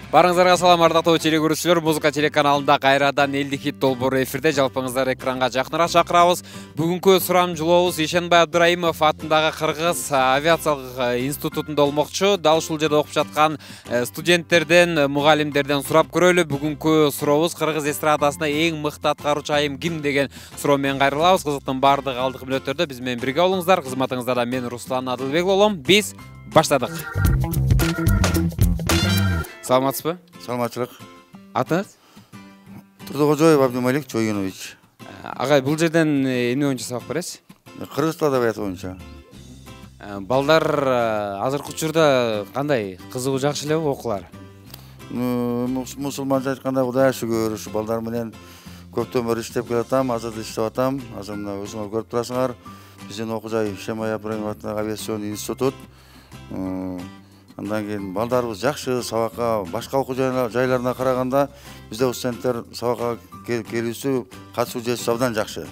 Барыңыздарга салам ардактуу телекөрүүчүлөр, музыка телеканалында кайрадан элдик хит долбоору эфирде. Жалпыңыздар экранга жакыныраак чакырабыз. Бүгүнкү сурамжылообуз Ишенбай Абдыраимов атындагы Кыргыз авиациялык институтунда болмокчу. Дал ушул жерде окуп жаткан студенттерден, мугалимдерден сурап көрөлү. Бүгүнкү сурообуз Кыргыз эстрадасына эң мыкты аткаруучу айым ким деген суроо менен кайрылабыз. Кызыктын баардык алдык мүнөттөрдө биз менен бирге болуңуздар. Кызматыңызда мен Руслан Адылбек болом. Биз баштадык. Саламатсызбы? Саламатчылык. Атыңыз? Турдукожоев Абдымалик Чойгенович. Агай, бул жерден эмне боюнча сабак бересиз? Кыргыз тил адабияты боюнча. Балдар азыркы учурда кандай? Кызыгуу жакшы элеби окуулар? Мусулманча айтканда Кудайга шүгүр, ушу балдар менен көптөн бери иштеп келатам, азыр да иштеп атам. Азыр мына өзүңөр көрүп турасыңар. Биздин окуу жай Ишенбай Абдыраимов атындагы авиацион институт. Андан кийин балдарыбыз жакшы, сабакка башка окуу жайларына караганда бизде студенттер сабакка келүүсү, катышуу жүйөсү абдан жакшы.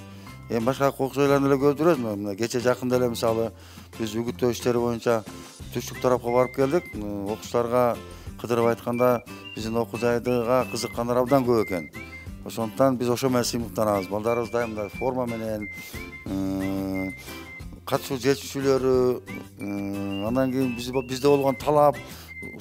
Эми башка окуу жайларында эле көрүп жүрөбүз. Мына кече жакында эле мисалы биз үгүттөө иштери боюнча түштүк тарапка барып келдик. Окуучуларга кыдырып айтканда биздин окуу жайга кызыккандар абдан көп экен. Ошондуктан биз ошо менен сыймыктанабыз. Балдарыбыз дайыма форма менен катышуу жетишүүлөрү, андан кийин бизде болгон талап,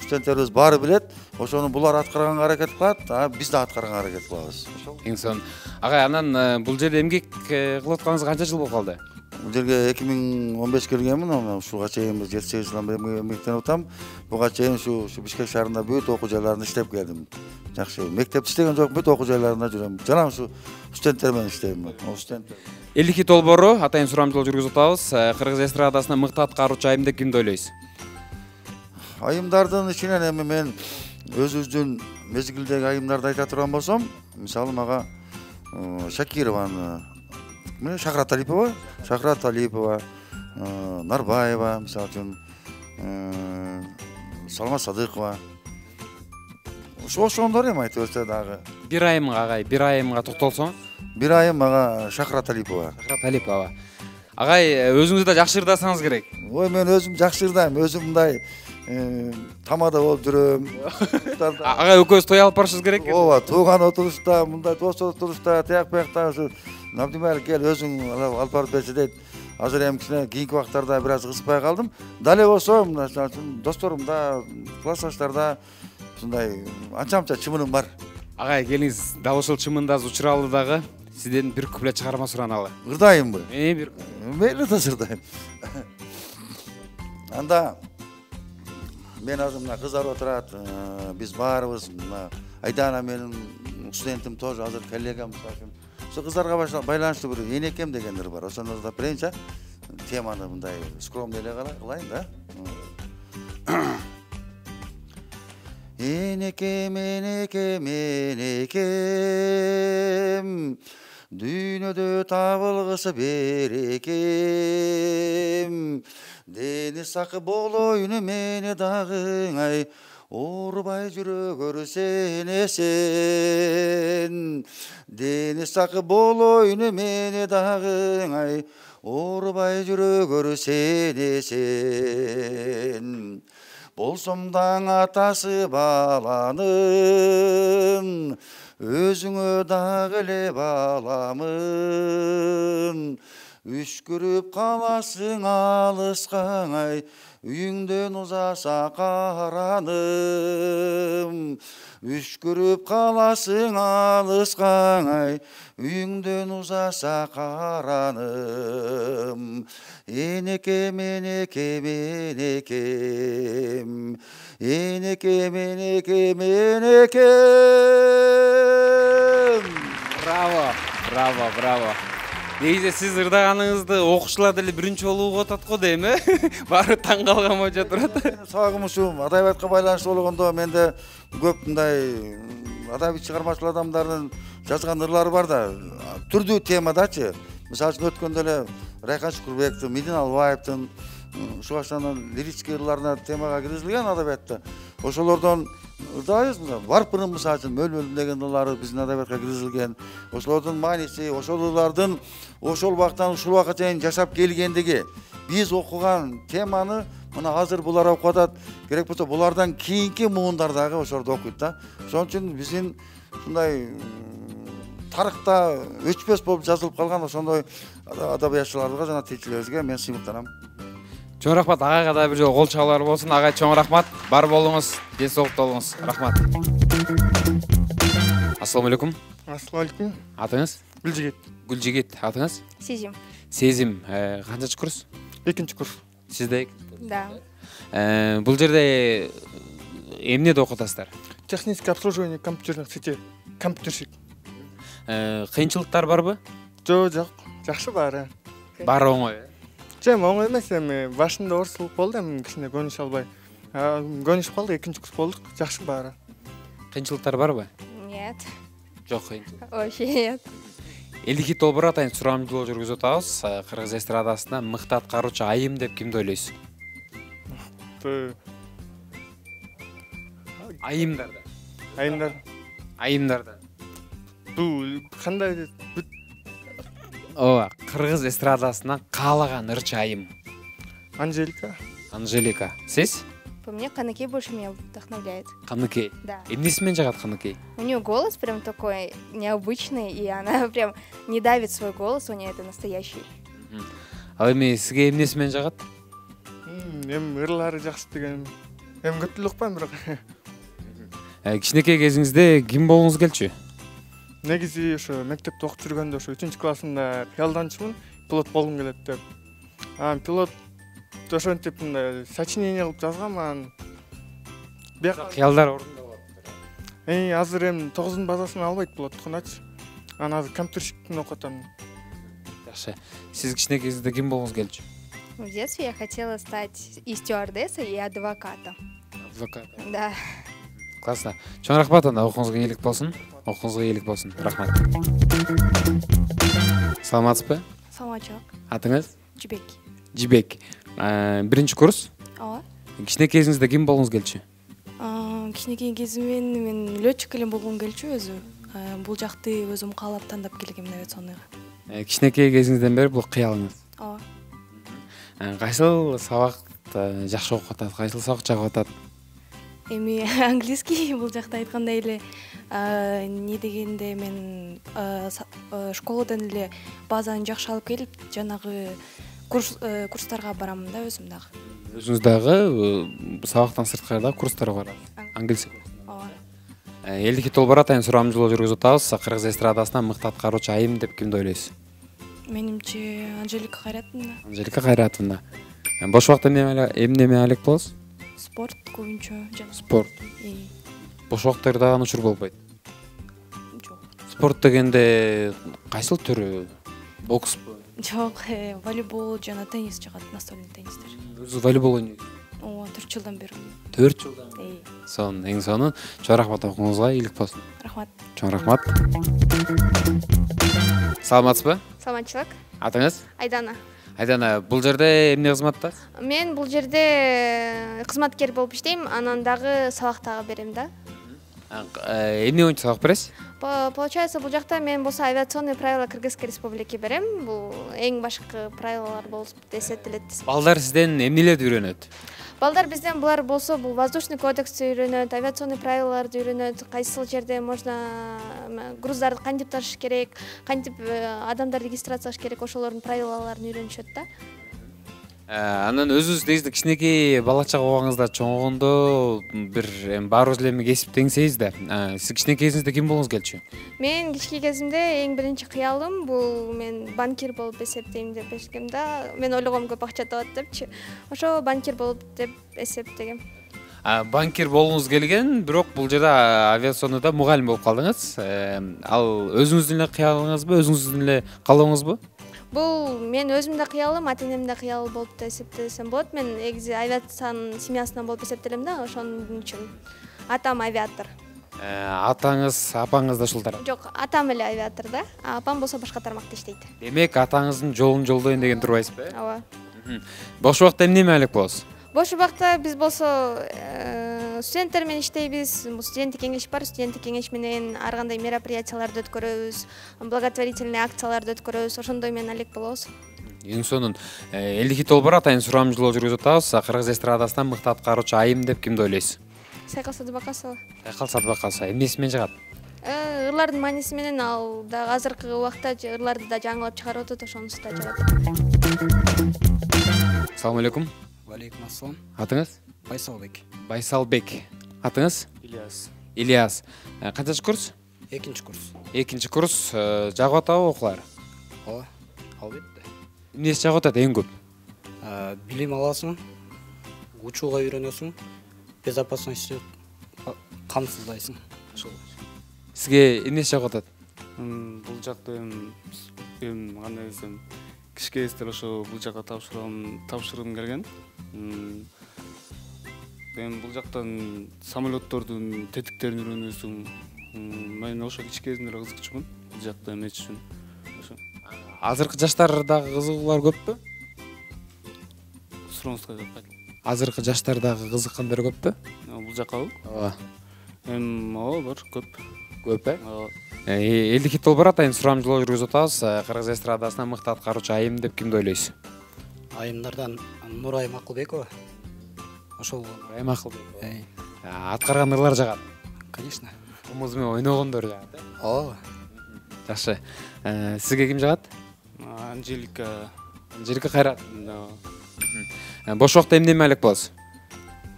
студенттерибиз баары билет. Ошону булар аткарганга аракет кылат, биз да аткарганга аракет кылабыз. Эң сонун. Агай, анан бул жерде эмгек кылып атканыңызга канча жыл болуп калды? Бул жерге 2015 келгенмин, ушуга чейин 7-8 жылдан бери эмгектенип атам. Буга чейин ушу Бишкек шаарында бүт окуу жайларында иштеп келдим. Жакшы. Мектепте иштеген жокмун, бүт окуу жайларында жүрөм. Жана ушу студенттер менен иштейм. Студенттер. Элдик хит долбоору атайын сурамжылоо жүргүзүп атабыз. Кыргыз эстрадасына мыкты аткаруучу айым деп кимди ойлойсуз? Айымдардын ичинен эми мен өзүбүздүн мезгилдеги айымдарды айта турган болсом, мисалы мага Шакированы, Шахрат Талипова, Нарбаева, мисалы үчүн Салма Садыкова. Ошондор эми айтып берсе дагы. Бир айымга токтолсоңуз? Бир айым мага Шахрат Талипова. Агай, өзүңүздү да жакшы ырдасаңыз керек. Ой, мен өзүм жакшы ырдайм. Өзүм мындай тамада болуп жүрөм. Агай, экөөбүз той алып барышыбыз керек. Ооба, тууган отурушта, мындай дос отурушта, тияк биякта ушу Абдымалик кел өзүң алып барып берчи дейт. Азыр эми кичине кийинки убактарда бир аз кызыкпай калдым. Дале болсо, мына досторумда, классташтарда ушундай анча-мынча чымыным бар. Агай, келиңиз, дал ошол чымындасыз учуралды дагы сизден бир куплет чыгарма сураналы. Ырдайымбы? Бир. Мейли да ырдайм. Анда мен азыр мына кыздар отурат, биз баарыбыз мына Айдана менин студентим тоже азыр коллегам мисалы. Ошо кыздарга байланыштуу бир энекем деген ыр бар. Ошону ырдап берейинчи. Теманы мындай скромный эле кылайын да. Энекем, энекем, энекем, дүйнөдө табылгысы берекем, дени сакы болоюну мени дагы, оорубай жүрө көрсен эсен. Дени сакы болоюну мени дагы, оорубай жүрө көрсен эсен. Болсом даң атасы баланын, өзүңө дагы эле баламын. Үшкүрүп каласың алыска, үйүңдөн узаса караным. Үшкүрүп каласың алыска, үйүңдөн узаса караным. Энекем, энекем, энекем, энекем, энекем, энекем. Браво. Негизи сиз ырдаганыңызды окуучулар деле биринчи болуп угуп атат го дейм, Баары таң калган болчу турат. Сабагым ушу адабиятка байланыштуу болгондо менде көп мындай адабий чыгармачыл адамдардын жазган ырлары бар да, түрдүү темадачы. Мисалы үчүн өткөндө эле Райхан Шукурбековдун, Медин Албаевдин ушул лирический ырларына темага киргизилген адабиятта. Ошолордон ырдабайбыз. Варпырын мисалы үчүн мөл деген ылдары биздин адабиятка киргизилген. Ошолордун мааниси, ошолордун ошол убактан ушул убакка чейин жашап келгендиги, биз окуган теманы мына азыр булар окуп атат. Керек болсо булардан кийинки муундар дагы ошолорду окуйт да. Ошон үчүн биздин ушундай тарыхта өчпөс болуп жазылып калган ошондой адабиятчыларга жана тилчилерибизге мен сыймыктанам. Чоң рахмат, агайга да бир жолу кол чабуулар болсун. Агай чоң рахмат. Бар болуңуз, ден соолукта болуңуз. Рахмат. Ассаламу алейкум. Ассаламу алейкум. Атыңыз? Гүлжигит. Гүлжигит. Атыңыз? Сезим. Сезим. Канчанчы курс? 2-нчи курс. Сизде? Да. Бул жерде эмнеде окутасыздар? Техническое обслуживание компьютерных сетей. Компьютерщик. Кыйынчылыктар барбы? Жок, жакшы баары. Баары оңой. Жем оңой эмес, эми башында орсулук болду, эми кичине көнүшө албай. Көнүшүп калдык, 2-нчи курс болдук, жакшы баары. Кыйынчылыктар барбы? Нет. Жок, кыйынчылык. Вообще нет. Элдики толбур атайын сурамжылоо жүргүзүп атабыз. Кыргыз эстрадасында мыкты аткаруучу айым деп кимди ойлойсуз? Айымдарда. Айымдарда. Бул кандай Ооба, кыргыз эстрадасынан каалаган ырчы айым. Анжелика. Сиз? По мне, Каныкей больше меня вдохновляет. Каныкей. Да. Эмнеси менен жагат Каныкей? У нее голос прям такой необычный, и она прям не давит свой голос, у нее это настоящий. Ал эми сизге эмнеси менен жагат? Эми ырлары жакшы деген. Эми көптү укпайм бирок. Кичинекей кезиңизде ким болгуңуз келчү? Негизи ошо мектепте окуп жүргөндө ошо 3-нчи классында кыялданчумун, пилот болгум келет деп. Пилот ошентип мындай сочинение кылып жазгам, анан Кыялдар орундалып атат. Азыр эми 9-дун базасын албайт пилоткуначы. Анан азыр компьютерщиктин окуп атам. Жакшы. Сиз кичинекей кезиңизде ким болгуңуз келчү? В детстве я хотела стать и стюардессой, и адвокатом. Адвокат. Да. Классно. Чоң рахмат, анда окуңузга ийгилик болсун. Окуңузга ийгилик болсун. Рахмат. Саламатсызбы? Саламатчылык. Атыңыз? Жибек. Жибек. Биринчи курс. Ооба. Кичинекей кезиңизде ким болгуңуз келчү? Кичинекей кезимден мен летчик эле болгум келчү өзү. Бул жакты өзүм каалап тандап келгем авиационныйга. Кичинекей кезиңизден бери бул кыялыңыз. Ооба. Кайсыл сабакты жакшы окуп атат, кайсыл сабак жагып атат? Эми английский бул жакта айткандай эле не дегенде мен школадан эле базаны жакшы алып келип, жанагы курстарга барамын да өзүм дагы. Өзүңүз дагы сабактан сырткары да курстарга барасыз. Английский курсуна. Ооба. Элдики толбор атайын сурамжылоо жүргүзүп атабыз. Кыргыз эстрадасынан мыкты аткаруучу айым деп кимди ойлойсуз? Менимче Анжелика Кайратовна. Анжелика Кайратовна. Бош убакта эмне алек болосуз? Спорт көбүнчө жана Спорт. Бош убактарда анучур болбойт. Жок. Спорт дегенде кайсыл түрү? Бокспу? Жок, волейбол жана теннис жагат, настольный теннистер. Өзү волейбол ойнойсуз? Ооба, 4 жылдан бери. 4 жылдан. Эң сонун. Чоң рахмат, окуңузга ийгилик болсун. Рахмат. Чоң рахмат. Саламатсызбы? Саламатчылык. Атыңыз? Айдана. Айдана, бул жерде эмне кызматтасыз? Мен бул жерде кызматкер болуп иштейм, анан дагы сабак дагы берем да. Эмне боюнча сабак бересиз? Получается, бул жакта мен болсо авиационный правила Кыргызской республики берем. Бул эң башкы правилалар болуп эсептелет. Балдар сизден эмнелерди үйрөнөт? Балдар бизден булар болсо бул воздушный кодексти үйрөнөт, авиационный правилаларды үйрөнөт, кайсыл жерде можно груздарды кантип ташыш керек, кантип адамдарды регистрациялаш керек, ошолордун правилаларын үйрөнүшөт да. Анан өзүңүз негизи кичинекей бала чага убагыңызда чоңойгондо бир баарыбыз эле кесип теңсейбиз да. Сиз кичинекей кезиңизде ким болгуңуз келчү? Мен кичинекей кезимде эң биринчи кыялым бул мен банкир болуп эсептейм деп эсептегем да. Мен ойлогом көп акча табат депчи. Ошо банкир болуп деп эсептегем. Банкир болгуңуз келген, бирок бул жерде авиационда мугалим болуп калдыңыз. Ал өзүңүздүн эле кыялыңызбы, өзүңүздүн эле каалооңузбу? Бул мен өзүм да кыялым, ата-энем да кыялы болуп да эсептесем болот. Мен негизи авиациянын семьясынан болуп эсептелем да, ошон үчүн. Атам авиатор. Атаңыз, апаңыз да ушул тарап? Жок, атам эле авиатор да, апам болсо башка тармакта иштейт. Демек, атаңыздын жолун жолдойн деген турбайсызбы? Ооба. Бош убакта эмне алек болосуз? Бош убакта биз болсо Студенттер менен иштейбиз. Студенттик кеңеш бар. Студенттик кеңеш менен ар кандай мероприятияларды өткөрөбүз, благотворительный акцияларды өткөрөбүз. Ошондой менен алек болобуз. Эң сонун элдик хит долбоор атайын сурамжылоо жүргүзүп атабыз. Кыргыз эстрадасынан мыкты аткаруучу айым деп кимди ойлойсуз? Сайкал Садыбакасова. Сайкал Садыбакасова эмнеси менен жыгат? Ырлардын мааниси менен ал да азыркы убакта ырларды да жаңылап чыгарып атат, ошонусу да жагат. Assalamu алейкум. Алейкум ассалам. Атыңыз? Байсалбек. Байсалбек. Атыңыз? Ильяс. Ильяс. Канчанчы курс? Экинчи курс. Экинчи курс. Жагып атабы окуулар? Ооба. Албетте. Эмнеси жагып атат эң көп? Билим аласың, учууга үйрөнөсүң, безопасностьты камсыздайсың. Ошол. Сизге эмнеси жагып атат? Бул жакта эми кандай десем, кичке кездер ошо бул жакка тапшыргым келген. Эми бул жактан самолеттордун тетиктерин үйрөнөсүң. Мен ошо кичке кезимде кызыкчумун. Бул жакта эмес үчүн. Ошо. Азыркы жаштардагы кызыгуулар көппү? Суроңузга жооп кайтып. Азыркы жаштардагы кызыккандар көппү? Бул жаккабы? Ооба. Бар, көп. Көп элдик хит долбоор атайын сурамжылоо жүргүзүп атабыз. Кыргыз эстрадасынан мыкты аткаруучу айым деп кимди ойлойсуз? Айымдардан Нурай Макулбекова. Ошол Нурай Макулбекова. Аткарган ырлар жагат? Конечно. Комуз менен ойногондор жагат. Ооба. Жакшы. Сизге ким жагат? Анжелика. Анжелика Кайрат. Бош убакта эмне алек болосуз?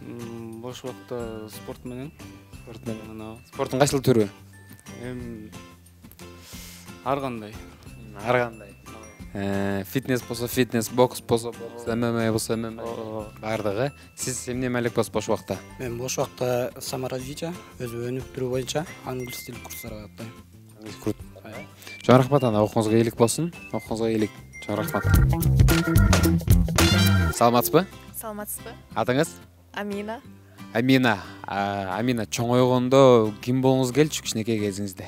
Бош убакта спорт менен. Спорттун кайсыл түрү? Ар кандай. Фитнес болсо фитнес, бокс болсо бокс, ММА болсо ММА. Бардыгы. Сиз эмне алек болосуз бош убакта? Мен бош убакта саморазвитие, өзү өнүктүрүү боюнча англис тил курстарга каттайм. Чоң рахмат, ана окууңузга ийгилик болсун. Окууңузга ийгилик. Чоң рахмат. Саламатсызбы? Саламатсызбы? Атыңыз? Амина. Амина, чоңойгондо ким болгуңуз келчү кичинекей кезиңизде?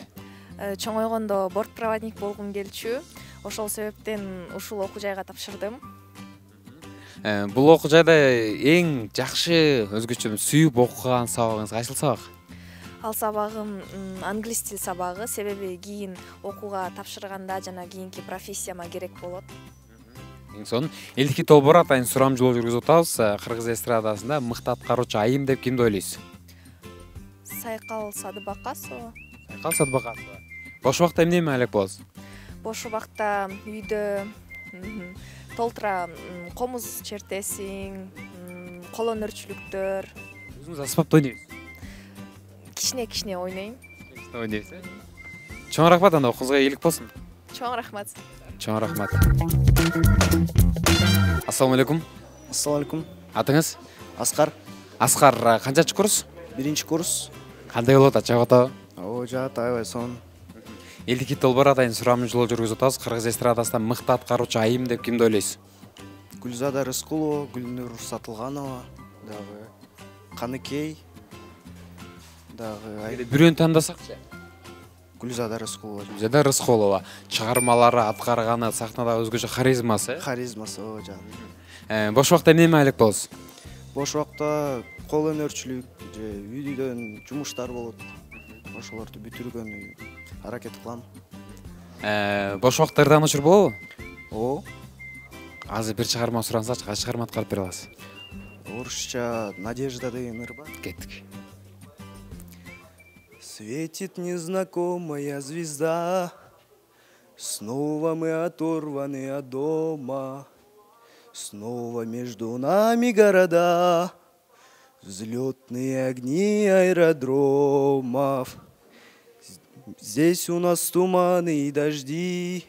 Чоңойгондо бортпроводник болгум келчү. Ошол себептен ушул окуу жайга тапшырдым. Бул окуу жайда эң жакшы өзгөчө сүйүп окуган сабагыңыз кайсыл сабак? Ал сабагым англис тил сабагы, себеби кийин окууга тапшырганда жана кийинки профессияма керек болот. Эң сонун. Элдик хит долбоор атайын сурамжылоо жүргүзүп атабыз. Кыргыз эстрадасында мыкты аткаруучу айым деп кимди ойлойсуз? Сайкал Садыбакасова. Сайкал Садыбакасова. Бош убакта эмне менен алек болосуз? Бош убакта үйдө толтура комуз чертесиң, кол өнөрчүлүктөр. Өзүңүз аспапта ойнойсуз? Кичине ойнойм. Ойнойсуз. Чоң рахмат, анда окууңузга ийгилик болсун. Чоң рахмат. Чоң рахмат. Ассаламу алейкум. Ассаламу алейкум. Атыңыз? Аскар. Аскар, канчанчы курс? Биринчи курс. Кандай болуп атат, жагып атабы? Жагат, аябай сонун. Элдик хит долбоор атайын сурамжылоо жүргүзүп атабыз. Кыргыз эстрадасынан мыкты аткаруучу айым деп кимди ойлойсуз? Гүлзада Рыскулова, Гүлнур Сатылганова, дагы Каныкей, дагы Бирөөнү тандасакчы. Гүлзада Рыскулова. Гүлзада Рыскулова. Чыгармалары, аткарганы, сахнада өзгөчө харизмасы. Харизмасы, жагат. Бош убакта эмне алек болосуз? Бош убакта кол өнөрчүлүк же үйдөн жумуштар болот. Ошолорду бүтүргөнгө аракет кылам. Бош убакта ырдан учур болобу? Ооба. Азыр бир чыгарма сурансачы, кайсы чыгарма аткарып бере аласыз? Орусча Надежда деген ыр бар. Кеттик. Светит незнакомая звезда, снова мы оторваны от дома, снова между нами города, взлетные огни аэродромов. Здесь у нас туманы и дожди,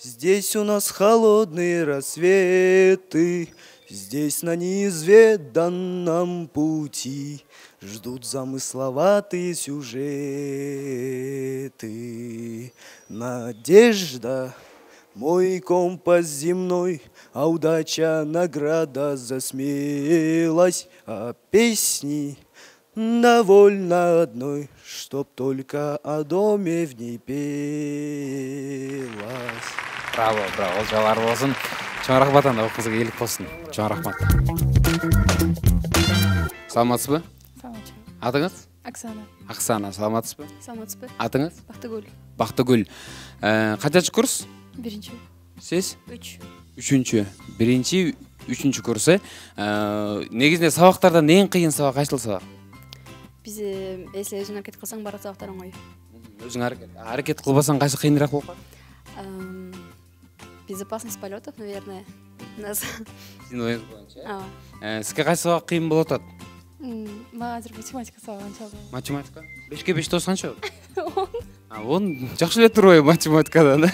здесь у нас холодные рассветы, здесь на неизведанном пути ждут замысловатые сюжеты. Надежда, мой компас земной, а удача награда за смелость, а песни довольно одной, чтоб только о доме в ней пелось. Браво, браво, жабар болсун. Чоң рахмат, анда окуңузга ийгилик болсун. Чоң рахмат. Саламатсызбы? Саламатсызбы. Атыңыз? Оксана. Оксана, саламатсызбы? Саламатсызбы? Атыңыз? Бактыгүл. Бактыгүл. Качанчы курс? 1-нчи. Сиз? 3. 3-чү. 1-нчи, 3-чү курс. Негизинде сабактардан эң кыйын сабак кайсыл сабак? Биз эсле өзүң аракет кылсаң бара сабактар оңой. Өзүң аракет кылбасаң кайсы кыйыныраак болуп калат? Безопасность полетов, наверное. Нас. Сиздин оюңуз боюнча. Сизге кайсы сабак кыйын болуп атат? Мага азыр математика сабагы анчалык. Математика? 5-ке 5 тоос канча болот? 10 жакшы эле турбайбы математикадан?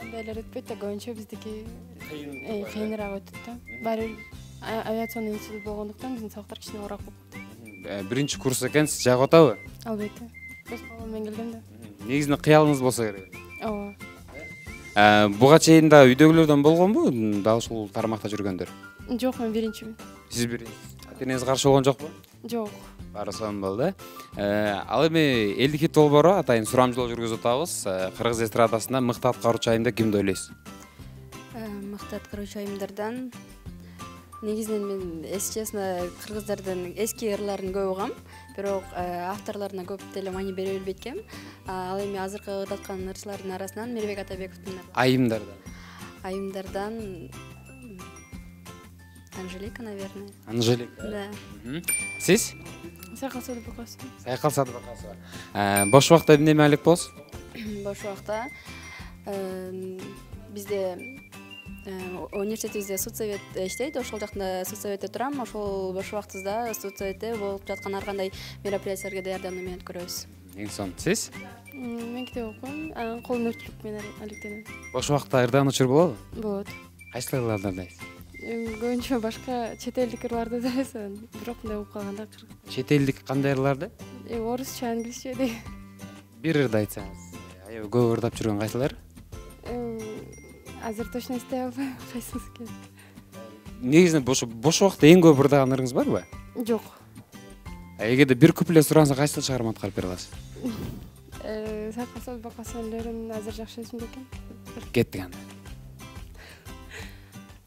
Андайлар өтпөйт да, көбүнчө биздики кыйыныраак өтөт да. Баары авиационный институт болгондуктан биздин сабактар кичине оорураак болуп калат. 1-нчи курс экен, сиз жагып атабы? Албетте. Өз колуман келгем да. Негизинде кыялыңыз болсо керек. Ооба. Буга чейин да үйдөгүлөрдөн болгонбу? Дал ушул тармакта жүргөндөр? Жок, мен 1-нчимин. Сиз 1-нчи. Ата-энеңиз каршы болгон жокпу? Жок. Баары сонун болду. Ал эми элдик хит долбоору атайын сурамжылоо жүргүзүп атабыз. Кыргыз эстрадасында мыкты аткаруучу айымда кимди ойлойсуз? Мыкты аткаруучу айымдардан негизинен мен, если честно, кыргыздардын эски ырларын көп угам, бирок авторлоруна көп деле маани бере билбейт экенмин. Ал эми азыркы кылып аткан ырчылардын арасынан Мирбек Атабековдун айымдардан Анжелика, наверное. Анжелика. Да. Сиз? Сайкал Садыбакасова. Сайкал Садыбакасова. Бош убакта эмне алек болосуз? Бош убакта бизде университетибизде студсовет иштейт, ошол жакта студсоветте турам. Ошол бош убактыбызда студсоветте болуп жаткан ар кандай мероприятияларга даярдануу менен өткөрөбүз. Эң сонун. Сиз? Мен китеп окуйм, кол өнөрчүлүк менен алектенем. Бош убакта ырдаануучу болобу? Болот. Кайсы ырларды ырдайсыз? Көбүнчө башка чет элдик ырларды ырдайсың, бирок мындай болуп калганда чет элдик кандай ырларды? Орусча, англисче деген. Бир ырды айтсаңыз. Аябай көп ырдап жүргөн кайсылар? Азыр точно эстей албайм, кайсысы экен. Негизинен бош убакта эң көп ырдаган ырыңыз барбы? Жок. Эгерде бир куплет суранса кайсыл чыгарма аткарып бере аласыз? Сайкал Садыбакасованын өлөрүн азыр жакшы эсимде экен. Кеттик анда.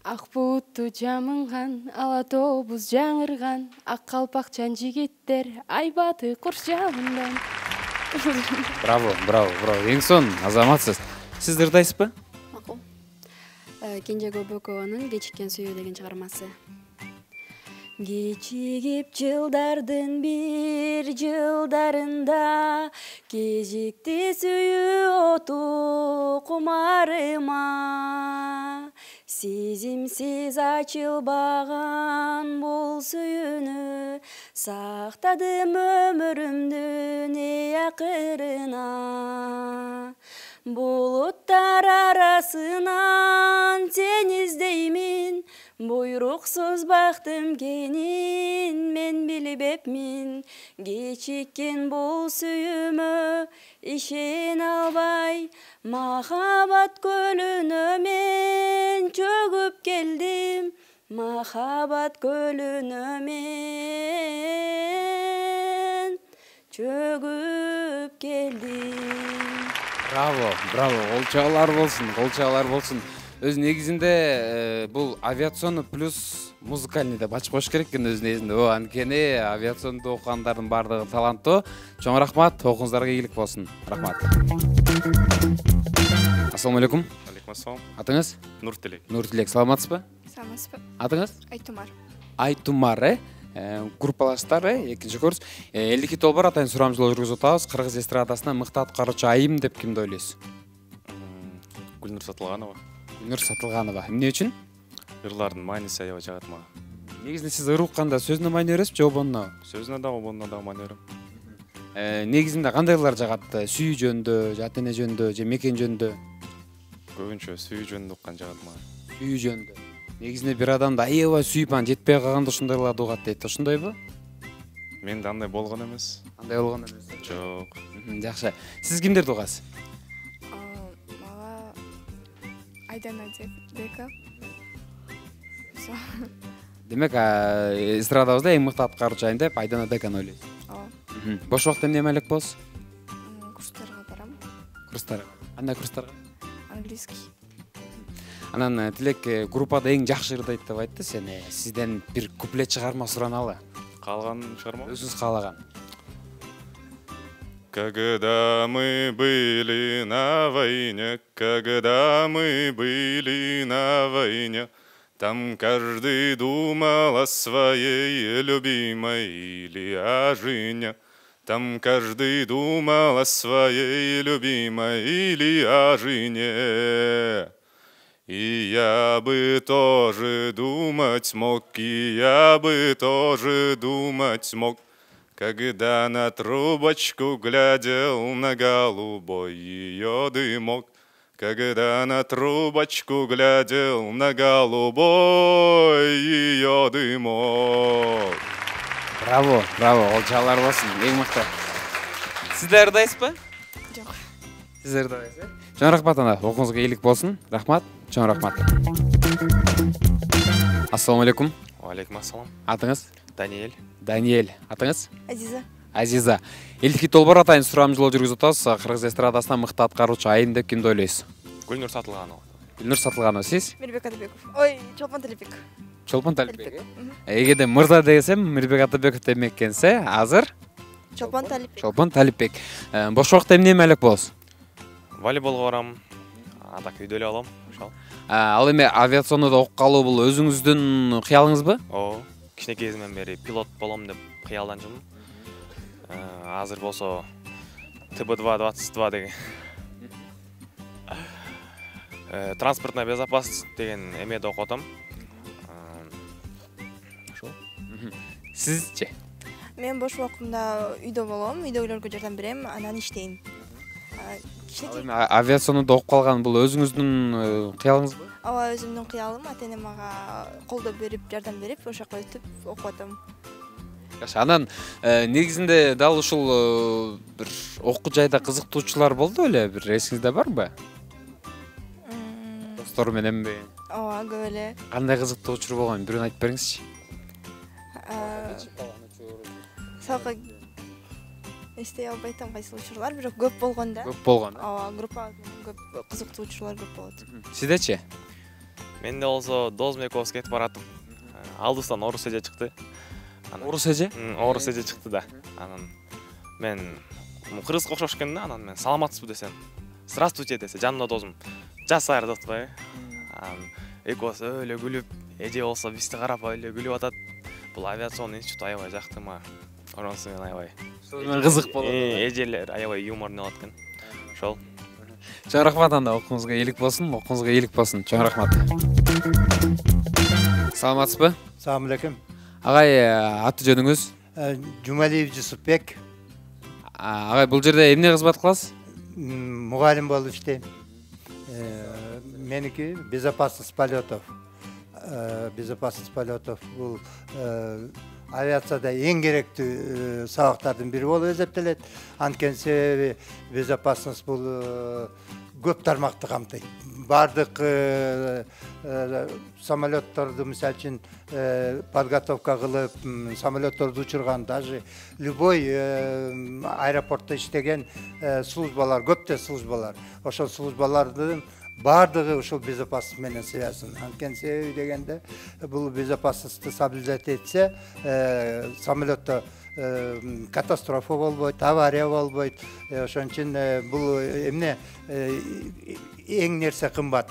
Ак булутту жамынган, ала тобуз жаңырган, ак калпакчан жигиттер айбаты курс жамындан. Браво. Эң сонун, азаматсыз. Сиз ырдайсызбы? Макул. Кенже Көбөкованын Кечиккен сүйүү деген чыгармасы. Кечигип жылдардын бир жылдарында, кежикти сүйүү оту кумарыма. Сезимсиз ачылбаган бул сүйүүнү, сактадым өмүрүмдүн акырына. Булуттар арасынан сен издеймин, буйруксуз бактым кенин мен билбепмин. Кечиккен бул сүйүүмө ишене албай, махабат көлүнө мен чөгүп келдим. Махабат көлүнө мен чөгүп келдим. Браво, колчоолор болсун. Өз негизинде бул авиационный плюс музыкальный деп ачып коюш керек экен өз негизинде. Анткени авиационду окугандардын баардыгы таланттуу. Чоң рахмат, окуңуздарга ийгилик болсун. Рахмат. Ассаламу алейкум. Алейкум ассалам. Атыңыз? Нуртилек. Нуртилек, саламатсызбы? Саламатсызбы. Атыңыз? Айтумар. Айтумар, группалаштар, экинчи курс. Элдик хит долбоор атайын сурамжылоо жүргүзүп атабыз. Кыргыз эстрадасына мыкты аткаруучу айым деп кимди ойлойсуз? Гүлнур Сатылганова. Гүлнур Сатылганова. Эмне үчүн? Ырлардын мааниси аябай жагат мага. Негизинде сиз ыр укканда сөзүнө маани бересизби же обонуна? Сөзүнө да, обонуна да маани берем. Негизинде кандай ырлар жагат? Сүйүү жөнүндө, ата эне жөнүндө, же мекен жөнүндө? Көбүнчө сүйүү жөнүндө уккан жагат мага. Сүйүү жөнүндө. Негизинде бир адамды аябай сүйүп, анан жетпей калганда ушундай ырларды угат дейт. Ошондойбу? Менде андай болгон эмес. Андай болгон эмес. Жок. Жакшы. Сиз кимдерди угасыз? Мага Айдана дека. Демек, эстрадабызда эң мыкты аткаруучу айым деп Айдана деканы ойлойсуз. Ооба. Бош убакта эмне элек болосуз? Курстарга барам. Курстарга. Кандай курстарга? Английский. Анан Тилек группада эң жакшы ырдайт деп айтты. Сен сизден бир куплет чыгарма сураналы. Калган чыгарма? Өзүңүз каалаган. Когда мы были на войне, когда мы были на войне, там каждый думал о своей любимой или о жене. Там каждый думал о своей любимой или о жене. И я бы тоже думать мог, и я бы тоже думать мог, когда на трубочку глядел на голубой ее дымок. Когда на трубочку глядел на голубой ее дымок. Браво, браво. Ол жалар болсын. Ең мықты. Сіздер дайсыз ба? Жоқ. Сіздер дайсыз. Чоң рахмат ана. Оқуыңызға иелік болсын. Рахмат. Чоң рахмат. Ассалаумалейкум. Алейкум ассалам. Атыңыз? Даниэль. Даниэль. Атыңыз? Азиза. Азиза. Элдик Толбор атайын сурамжылоо жүргүзүп атасыз. Кыргыз эстрадасына мыкты аткаруучу Айым деп кимди ойлойсуз? Гүлнур Сатылганова. Гүлнур Сатылганова. Сиз? Мирбек Атабеков. Ой, Чолпон Талипбек. Чолпон Талипбек. Эгерде мырза десем, Мирбек Атабеков демек экенсе, азыр Чолпон Талипбек. Чолпон Талипбек. Бош убакытта эмне элек болосуз? Волейболго барам. Ада үйдө эле алам. Ошол. Ал эми авиационда окуп калуу бул өзүңүздүн кыялыңызбы? Ооба. Кичинекей кезимден бери пилот болом деп кыялданчумун. Азыр болсо ТБ2 22 деген транспортная безопасность деген эмеде окуп атам. Ошол. Сизчи? Мен бош убактымда үйдө болом, үйдөгүлөргө жардам берем, анан иштейм. Авиационда окуп калган бул өзүңүздүн кыялыңызбы? Ооба, өзүмдүн кыялым, ата-энем мага колдоо берип, жардам берип, ошол жака өтүп окуп атам. Анан негизинде дал ушул бир окуу жайда кызыктуучулар болду эле, бир эсиңизде барбы? Достор мененби? Ооба, көп эле. Кандай кызыктуу учур болгон, бирөөнү айтып бериңизчи. Сабакка эстей албай атам кайсыл учурлар, бирок көп болгон да. Көп болгон. Ооба, группа көп кызыктуу учурлар көп болот. Сиздечи? Менде болсо досум экөөбүз кетип баратып, алдыбыздан орус эже чыкты. Орус эже? Орус эже чыкты да. Анан мен кыргызга окшош экен да, анан мен саламатсызбы десем, здравствуйте десе, жанымда досум жасайыр деп атпайбы. Анан экөөбүз өлө күлүп, эже болсо бизди карап өлө күлүп атат. Бул авиационный институт аябай жактырма. Оронусу мен аябай. Мен кызык болот. Эжелер аябай юморный болот экен. Ошол. Чоң рахмат анда, окуңузга ийгилик болсун, окуңузга ийгилик болсун. Чоң рахмат. Саламатсызбы? Салам алейкум. Агай, аты жөнүңүз? Жумалиев Жусупбек. Агай, бул жерде эмне кызмат кыласыз? Мугалим болуп иштейм. Меники безопасность полетов. Безопасность полетов бул авиацияда эң керектүү сабактардын бири болуп эсептелет. Анткени себеби безопасность бул көп тармакты камтыйт. Бардык самолетторду мисалы үчүн подготовка кылып, самолетторду учурган, даже любой аэропортто иштеген службалар, көптө службалар. Ошол службалардын бардыгы ушул безопасность менен связан. Анткени себеби дегенде бул безопасностьты соблюдать этсе, самолетто катастрофа болбойт, авария болбойт. Ошон үчүн бул эмне эң нерсе кымбат.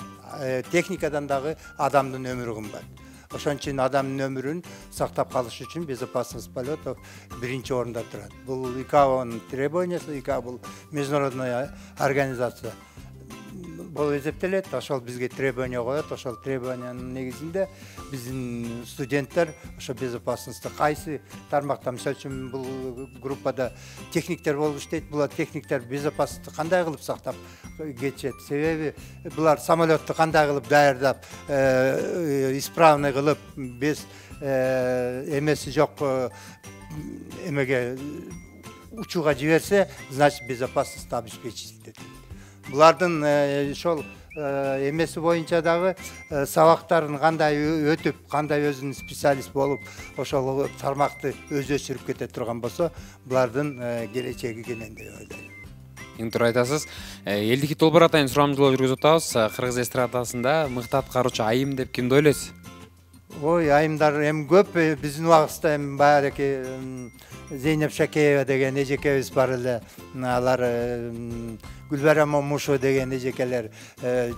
Техникадан дагы адамдын өмүрү кымбат. Ошон үчүн адамдын өмүрүн сактап калыш үчүн безопасность полетов биринчи орунда турат. Бул ИКАОнун требованиясы, ИКАО бул международная организация болуп эсептелет. Ошол бизге требование коет. Ошол требованиянын негизинде биздин студенттер ошо безопасностьты кайсы тармакта, мисалы үчүн бул группада техниктер болуп иштейт. Булар техниктер безопасностьты кандай кылып сактап кетишет? Себеби булар самолетту кандай кылып даярдап, исправный кылып, без эмеси жок эмеге учууга жиберсе, значит безопасность обеспечить. Булардын ошол эмеси боюнча дагы сабактарын кандай өтүп, кандай өзүнүн специалист болуп, ошол тармакты өзү өчүрүп кете турган болсо, булардын келечеги экен деп ойлойм. Эң туура айтасыз. Элдик Толбор атайын сурамжылоо жүргүзүп атабыз. Кыргыз эстрадасында мыкты аткаруучу Айым деп кимди ойлойсуз? Ой, айымдар эми көп, биздин убагыбызда эми баягы Зейнеп Шакеева деген эжекебиз бар эле. Алар Гүлбара Момушева деген эжекелер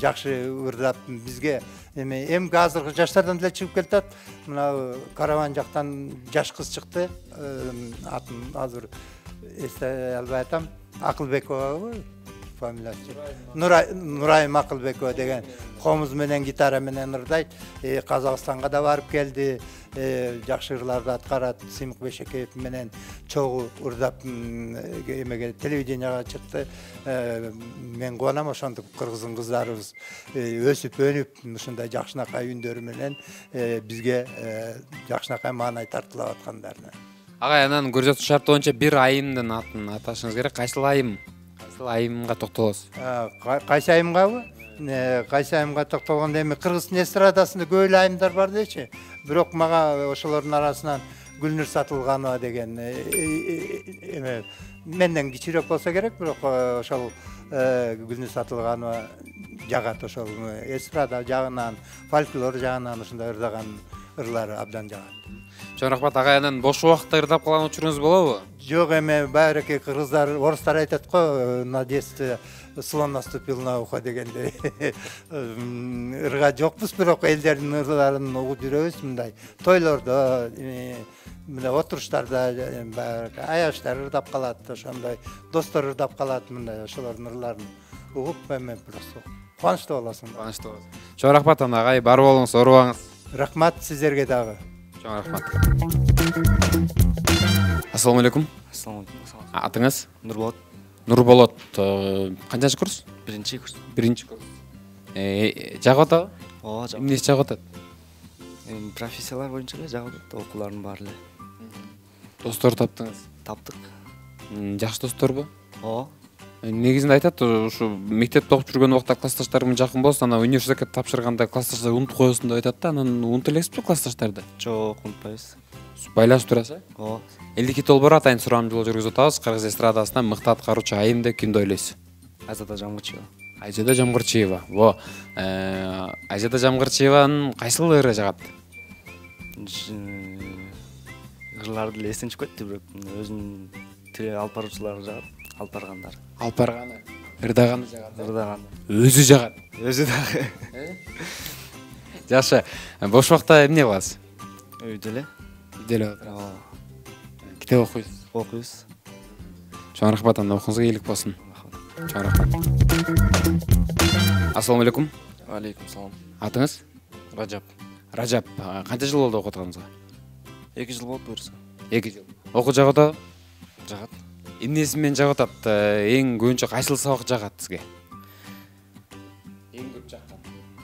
жакшы ырдап бизге эми азыркы жаштардан деле чыгып келатат. Мына Караван жактан жаш кыз чыкты. Атын азыр эсте албай атам. Акылбекова фамилиясы. Нурайым Акылбекова деген комуз менен гитара менен ырдайт. Казакстанга да барып келди. Жакшы ырларды аткарат. Сыймык Бешекеев менен чогуу ырдап эмеге телевиденияга чыкты. Мен кубанам ошондук кыргыздын кыздарыбыз өсүп өнүп ушундай жакшынакай үндөрү менен бизге жакшынакай маанай тартылып аткандарына. Агай, анан көрсөтүү шарты боюнча бир айымдын атын аташыңыз керек. Кайсыл айым? Кайсыл айымга токтолосуз? Кайсы айымгабы? Кайсы айымга токтолгондо эми кыргыздын эстрадасында көп эле айымдар бар дечи. Бирок мага ошолордун арасынан Гүлнур Сатылганова деген менден кичирөөк болсо керек, бирок ошол Гүлнур Сатылганова жагат ошол эстрада жагынан, фольклор жагынан ушундай ырдаган ырлары абдан жагат. Чоң рахмат. Агай, анан бош убакытта ырдап калган учуруңуз болобу? Жок, эми байыркы кыргыздар, орустар айтат го, на детстве слон наступил на ухо дегенде. Ырга жокпуз, бирок элдердин ырларын угуп жүрөбүз мындай. Тойлордо, мына отуруштарда байыркы аяштар ырдап калат, ошондой достор ырдап калат, мындай ошолордун ырларын угуп эми просто кубанычтуу болосуң. Кубанычтуу болосуң. Чоң рахмат агай, бар болуңуз, оорубаңыз. Рахмат сиздерге дагы. Чоң рахмат. Ассаламу алейкум. Ассаламу алейкум. Атыңыз? Нурболот. Нурболот. Канчанчы курс? Биринчи курс. Биринчи курс. Жагып атабы? Ооба, жагып. Эмнеси жагып атат? Профессиялар боюнча эле жагып атат, окуулардын баары эле. Достор таптыңыз? Таптык. Жакшы досторбу? Ооба. Негизинде айтат, ушу мектепте окуп жүргөн убакта классташтарым жакын болсун, анан университетке тапшырганда классташтар унутуп коесуң деп айтат да, анан унутуп элексизби классташтарды? Жок, унутпайбыз. Байлашып турасыз? Ооба. Элдики толбор атайын сурамжылоо жүргүзүп атабыз. Кыргыз эстрадасынан мыкты аткаруучу айым деп кимди ойлойсуз? Айзада Жамгырчиева. Айзада Жамгырчиева. Айзада Жамгырчиеванын кайсыл ыры жагат? Ырларды эле эстен чыкпайт, бирок өзүнүн тили алып баруучулары жагат, алып баргандар. Алып барганы, ырдаганы жагат. Ырдаган. Өзү жагат. Өзү дагы. Жакшы. Бош убакта эмне кыласыз? Үйдө эле. Үйдө эле отурасыз. Китеп окуйсуз? Окуйбуз. Чоң рахмат, анда окуңузга ийгилик болсун. Чоң рахмат. Ассаламу алейкум. Алейкум салам. Атыңыз? Ражап. Ражап. Канча жыл болду окуп атканыңызга? 2 жыл болду буюрса. 2 жыл. Окуу жагат атабы? Жагат. Эмнеси менен жагат атат? Эң көбүнчө кайсыл сабак жагат сизге? Эң көп жаккан.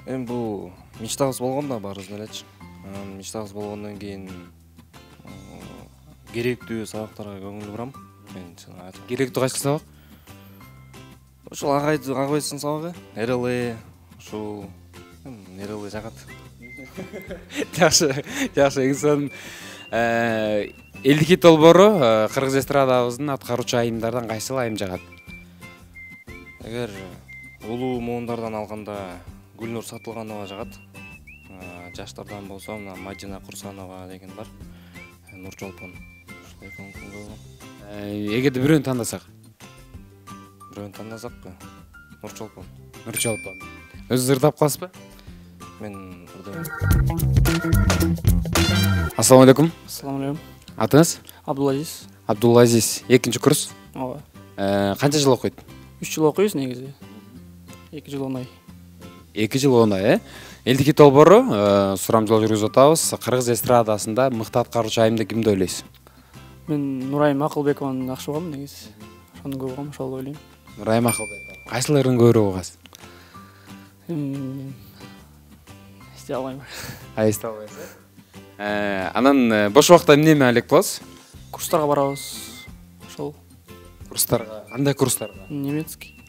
Эми бул мечтабыз болгон да баарыбыз элечи. Мечтабыз болгондон кийин керектүү сабактарга көңүл бурам. Мен керектүү кайсыл сабак? Ошол агайдын сабагы, РЛ, ушул РЛ жагат. Жакшы, эң сонун элдики толбору кыргыз эстрадабыздын аткаруучу айымдардан кайсыл айым жагат? Эгер улуу моундардан алганда Гүлнур Сатылганова жагат. Жаштардан болсо мына Мадина Курсанова деген бар. Нуржолпон. Ушул экөөнүн болгон. Эгерде бирөөнү тандасак? Бирөөнү тандасакпы? Нуржолпон. Нуржолпон. Өзүңүз ырдап каласызбы? Мен ырдайм. Ассаламу алейкум. Ассаламу алейкум. Атыңыз? Абдулазиз. Абдулазиз. 2-нчи курс? Ооба. Канча жыл окуйт? 3 жыл окуйбуз негизи. 2 жыл 10 ай. 2 жыл 10 ай, Элдики толбору сурамжылоо жүргүзүп атабыз. Кыргыз эстрадасында мыкты аткаруучу айым деп кимди ойлойсуз? Мен Нурайым Акылбекованы жакшы угам негизи. Ошону көп угам, ошол ойлойм. Нурайым Акылбекова. Кайсыл ырын көбүрөөк угасыз? Эстей албайм. Эстей албайсыз. Анан бош убакта эмне менен алек болосуз? Курстарга барабыз. Ошол. Курстарга? Кандай курстарга? Немецкий.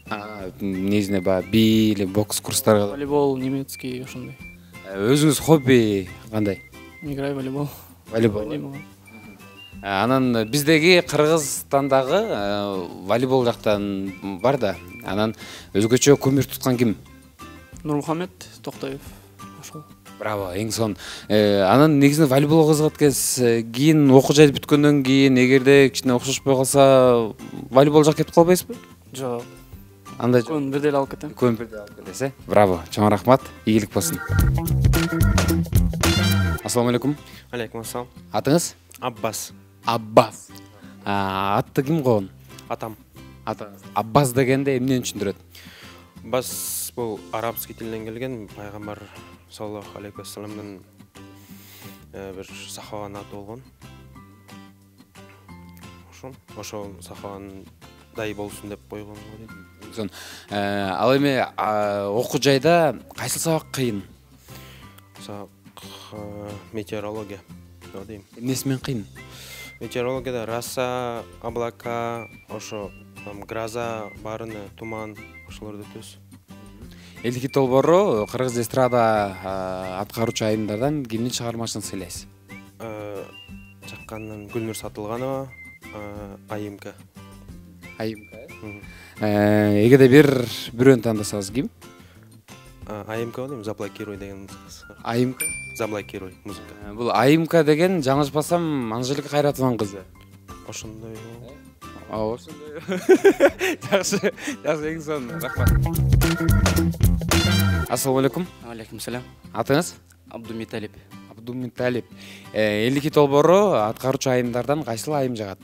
Негизинде баягы би или бокс курстарга? Волейбол, немецкий ошондой. Өзүңүз хобби кандай? Играй волейбол. Волейбол. Анан биздеги Кыргызстандагы волейбол жактан бар да. Анан өзгөчө көмүр туткан ким? Нурмухамед Токтоев. Ошол. Браво, эң сон. Анан негизинен волейболго кызыгат экенсиз. Кийин окуу жайды бүткөндөн кийин эгерде кичине окшошпой калса, волейбол жак кетип калбайсызбы? Жок. Андай Көңүл бирдей алып кетем. Көңүл бирдей алып кетесиз. Браво, чоң рахмат. Ийгилик болсун. Ассаламу алейкум. Алейкум ассалам. Атыңыз? Аббас. Аббас. Атты ким койгон? Атам. Атаңыз. Аббас дегенде эмнени түшүндүрөт? Аббас бул арабский тилден келген, пайгамбар саллаллаху алейхи вассаламдын бир сахабанын аты болгон. Ошол сахабанын дай болсун деп койгон го дейт. Ал эми окуу жайда кайсы сабак кыйын? Сабак метеорология. Дейм. Эмнеси менен кыйын? Метеорологияда роса, облака, ошо гроза, барыны, туман, ошолорду өтөбүз. Элдики долбоору Кыргыз эстрада аткаруучу айымдардан кимдин чыгармачылыгын сыйлайсыз? Чаккандан Гүлнур Сатылганова, айымка. Айымка. Эгерде бирөөнү тандасаңыз ким? Айымка дейм, заблокируй деген музыкасы. Айымка? Заблокируй музыка. Бул Айымка деген жаңылышпасам Анжелика Кайратованын кызы. Ошондой. Ошондой. Жакшы, эң сон, рахмат. Ассаламу алейкум. Алейкум салам. Атыңыз? Абдумиталип. Абдумиталип. Элдики долбоору аткаруучу айымдардан кайсыл айым жагат?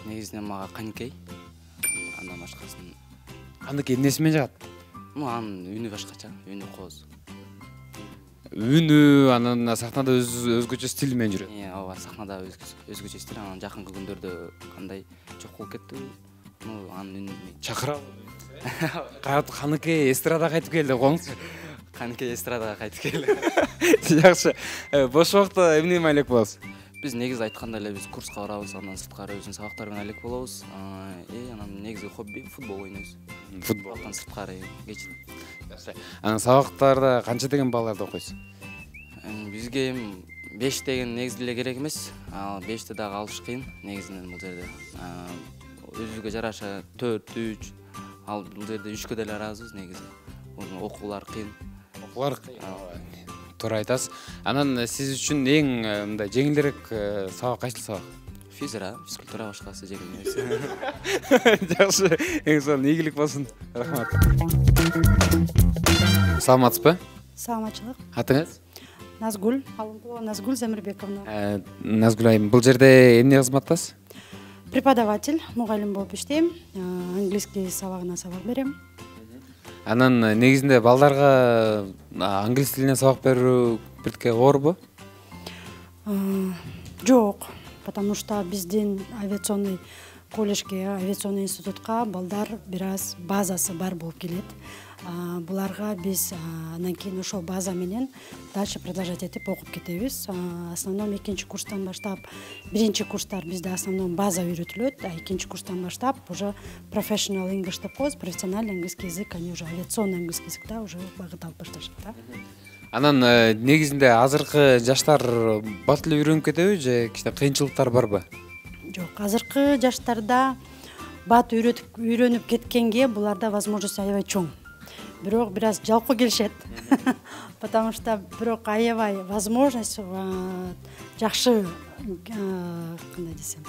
Негизинен мага Каникей. Андан башкасын. Каникей эмнеси менен жагат? Анын үнү башкача, үнү кооз. Үнү, анан сахнада өзгөчө стил менен жүрөт. Ооба, сахнада өзгөчө стил, анан жакынкы күндөрдө кандай жок болуп кеттиби? Анын үнү чакырабы? Каникей эстрадага кайтып келди деп коюңузчу. Каникей эстрадага кайтып келди. Жакшы. Бош убакта эмне менен алек болосуз? Биз негизи айтканда эле биз курска барабыз, андан сырткары өзүнүн сабактары менен алек болобуз. Анан негизи хобби футбол ойнойбуз. Футболдон сырткары кечин. Жакшы. Анан сабактарда канча деген балларды окуйсуз? Бизге 5 деген негизи эле керек эмес. Ал 5ти дагы алыш кыйын негизинен бул жерде. Өзүгө жараша 4, 3, ал бул жерде 3кө деле ыраазбыз негизи. Окуулар кыйын. Окуулар кыйын. Туура айтасыз. Анан сиз үчүн эң мындай жеңилирээк сабак кайсыл сабак? Физкультура башкасы жеңил эмес. Жакшы, эң сонун ийгилик болсун. Рахмат. Саламатсызбы? Саламатчылык. Атыңыз? Назгүл, Алымкулова Назгүл Замирбековна. Назгүл айым, бул жерде эмне кызматтасыз? Преподаватель, мугалим болуп иштейм. Английский сабагына сабак берем. Анан негизинде балдарга англис тилинен сабак берүү биртке оорбу? Жок, потому что биздин авиационный колледжге, авиационный институтка балдар бир аз базасы бар болуп келет. Буларга биз анан кийин ошол база менен дальше продолжать этип окуп кетебиз. Основном 2-нчи курстан баштап, 1-нчи курстар бизде основном база үйрөтүлөт, а 2-нчи курстан баштап уже professional English деп коебуз, профессиональный английский язык, они уже авиационный английский языкта уже багыт алып башташат да. Анан негизинде азыркы жаштар бат эле үйрөнүп кетеби же кичине кыйынчылыктар барбы? Жок, азыркы жаштарда бат үйрөнүп кеткенге буларда возможность аябай чоң. Бирок бир аз жалкоо келишет. Потому что бирок аябай возможность жакшы, кандай десем,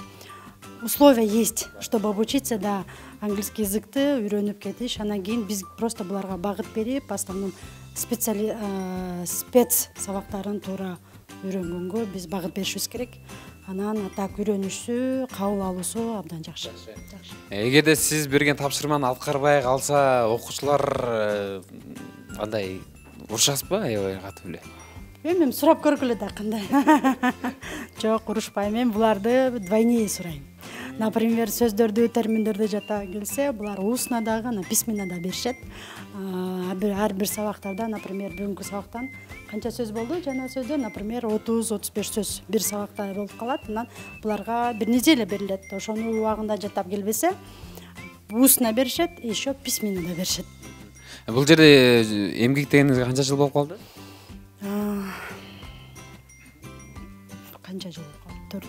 условия есть, чтобы обучиться да английский языкты үйрөнүп кетиш. Анан кийин биз просто буларга багыт берип, в основном спец сабактарын туура үйрөнгөнгө биз багыт беришибиз керек. Анан так үйрөнүшү, кабыл алуусу абдан жакшы. Эгерде сиз берген тапшырманы аткарбай калса, окуучулар кандай урушасызбы аябай катуу эле? Мен сурап көргүлө да кандай. Жок, урушпайм. Мен буларды двойные сурайм. Например, сөздөрдү, терминдерди жата келсе, булар устно дагы, письменно да беришет. Ар бир сабактарда, например, бүгүнкү сабактан канча сөз болду? Жана сөздөр, например, 30-35 сөз бир сабакта болуп калат. Анан буларга бир неделя берилет. Ошону убагында жаттап келбесе, устно беришет, еще письменно да беришет. Бул жерде эмгектегениңизге канча жыл болуп калды? Канча жыл болуп калды?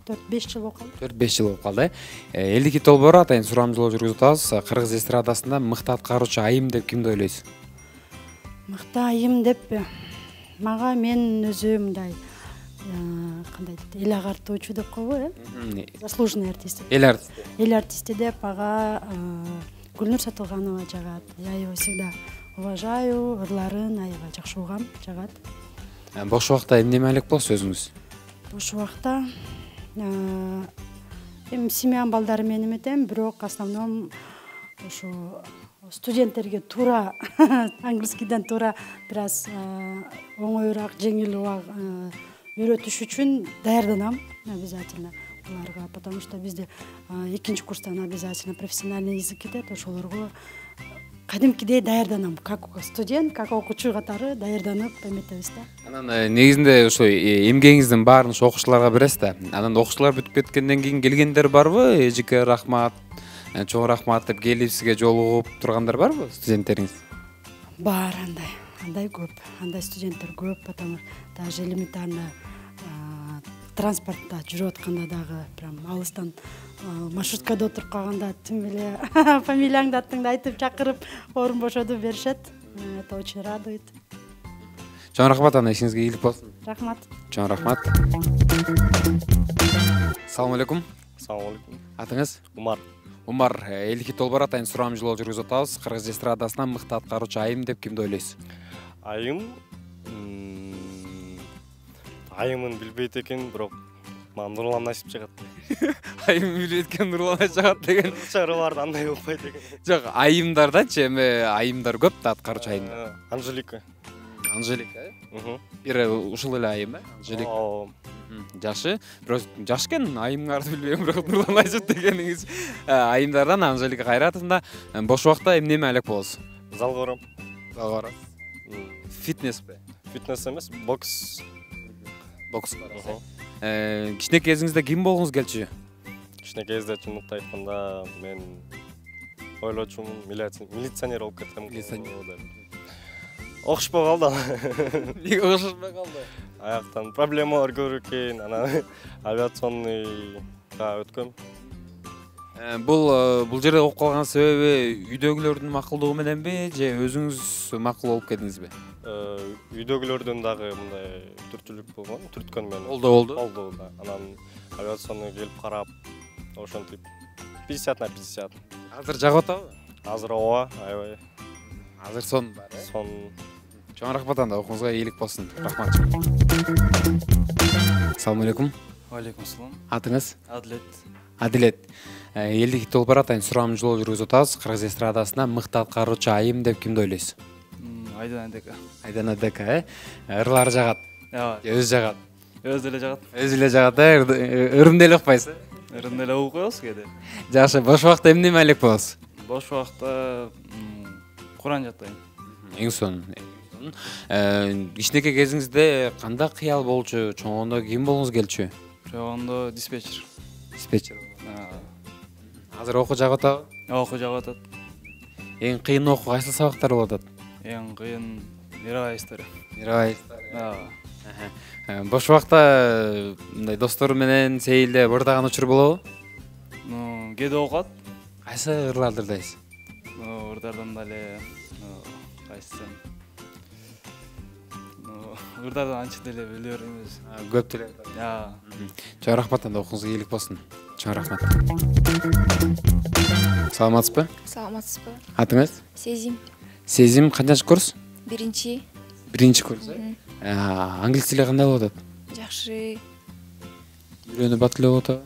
4-5 жыл болуп калды. 4-5 жыл болуп калды. Элдики долбоору атайын сурамжылоо жүргүзүп атабыз. Кыргыз эстрадасында мыкты аткаруучу айым деп кимди ойлойсуз? Мыкты айым деп мага мен өзү мындай кандай дейт, эл агартуучу деп койбойбу, заслуженный артист. Эл артисти деп ага Гүлнур Сатылганова жагат. Я его всегда уважаю, ырларын аябай жакшы угам, жагат. Бош убакта эмне элек болосуз өзүңүз? Бош убакта семьям балдары менен эметем, бирок основном ошо студенттерге туура английскийден туура бир аз оңоюраак, жеңилирээк үйрөтүш үчүн даярданам обязательно буларга, потому что бизде 2-нчи курстан обязательно профессиональный язык кетет, ошолорго кадимкидей даярданам, как студент, как окуучу катары даярданып эметебиз да. Анан негизинде ошо эмгегиңиздин баарын ошо окуучуларга бересиз да. Анан окуучулар бүтүп кеткенден кийин келгендер барбы? Эжеке рахмат, чоң рахмат деп келип сизге жолугуп тургандар барбы, студенттериңиз? Бар андай көп, андай студенттер көп, потому даже элементарно транспортта жүрүп атканда дагы прям алыстан маршруткада отуруп калганда тим эле фамилияңды атыңды айтып чакырып орун бошотуп беришет. Это очень радует. Чоң рахмат, ана ишиңизге ийгилик болсун. Рахмат. Чоң рахмат. Салам алейкум. Салам алейкум. Атыңыз? Умар. Умар, элдики толбор атайын сурам жолу жүргүзүп атабыз. Кыргыз эстрадасынан мыкты аткаруучу Айым деп кимди ойлойсуз? Айымын билбейт экен, бирок мага Нурлан Насип жагат. Айым билбейт экен, Нурлан Насип жагат деген. Чараларды андай болбойт экен. Жок, айымдарданчы, эми айымдар көп да, аткаруучу айымдар. Анжелика. Анжелика, бир ушул эле айым, Анжелика. Жакшы, бирок жакшы экен, айымдарды билбейм, бирок Нурлан Насип дегениңиз. Айымдардан Анжелика Кайратовна. Бош убакта эмне элек болосуз? Залга барам. Залга барасыз. Фитнеспи? Фитнес эмес, бокс. Бокс барасыз. Кичине кезиңизде ким болгуңуз келчү? Кичине кезде чындыкты айтканда мен ойлочумун, милиционер болуп кетсем. Окшошпой калды. Эмнеге окшошпой калды? Аяктан проблемалар көп экен, анан авиационныйга өткөм. Бул жерде окуп калган себеби үйдөгүлөрдүн макулдугу мененби, же өзүңүз макул болуп келдиңизби? Үйдөгүлөрдүн дагы мындай түртүлүк болгон, түрткөн мени. Болду. Да. Анан авиационный келип карап, ошентип 50/50. Азыр жагып атабы? Азыр ооба, аябай. Азыр сон бар, Сон. Чоң рахмат, анда окуңузга ийгилик болсун. Рахмат. Салам алейкум. Алейкум салам. Атыңыз? Адилет. Адилет. Элдики толбор атайын сурам жолу жүргүзүп атабыз. Кыргыз эстрадасынан мыкты аткаруучу Айым деп кимди ойлойсуз? Айдана Дека. Айдана Дека, ырлары жагат. Ооба. Өзү жагат. Өзү деле жагат. Өзү эле жагат, ырым деле укпайсыз? Ырым деле угуп коебуз кээде. Жакшы, бош убакта эмне элек болосуз? Бош убакта Куран жаттайм. Эң сонун. Кичинекей кезиңизде кандай кыял болчу? Чоңондо ким болгуңуз келчү? Чоңондо диспетчер. Диспетчер. Азыр окуу жагып атабы? Окуу жагып атат. Эң кыйын окуу кайсы сабактар болуп атат? Эң кыйын мировая история. Мировая история. Бош убакта мындай достору менен сейилде бырдаган учур болобу? Кээде окуат. Кайсы ырларды ырдайсыз? Ырдардан дале кайсысын? Ырдардан анча деле биле бербейбиз. Көп деле. Чоң рахмат, анда окуңузга ийгилик болсун. Чоң рахмат. Саламатсызбы? Саламатсызбы? Атыңыз? Сезим. Сезим канчанчы курс? Биринчи. Биринчи курс, англис тили кандай болуп атат? Жакшы. Үйрөнүп атып эле болуп атабы?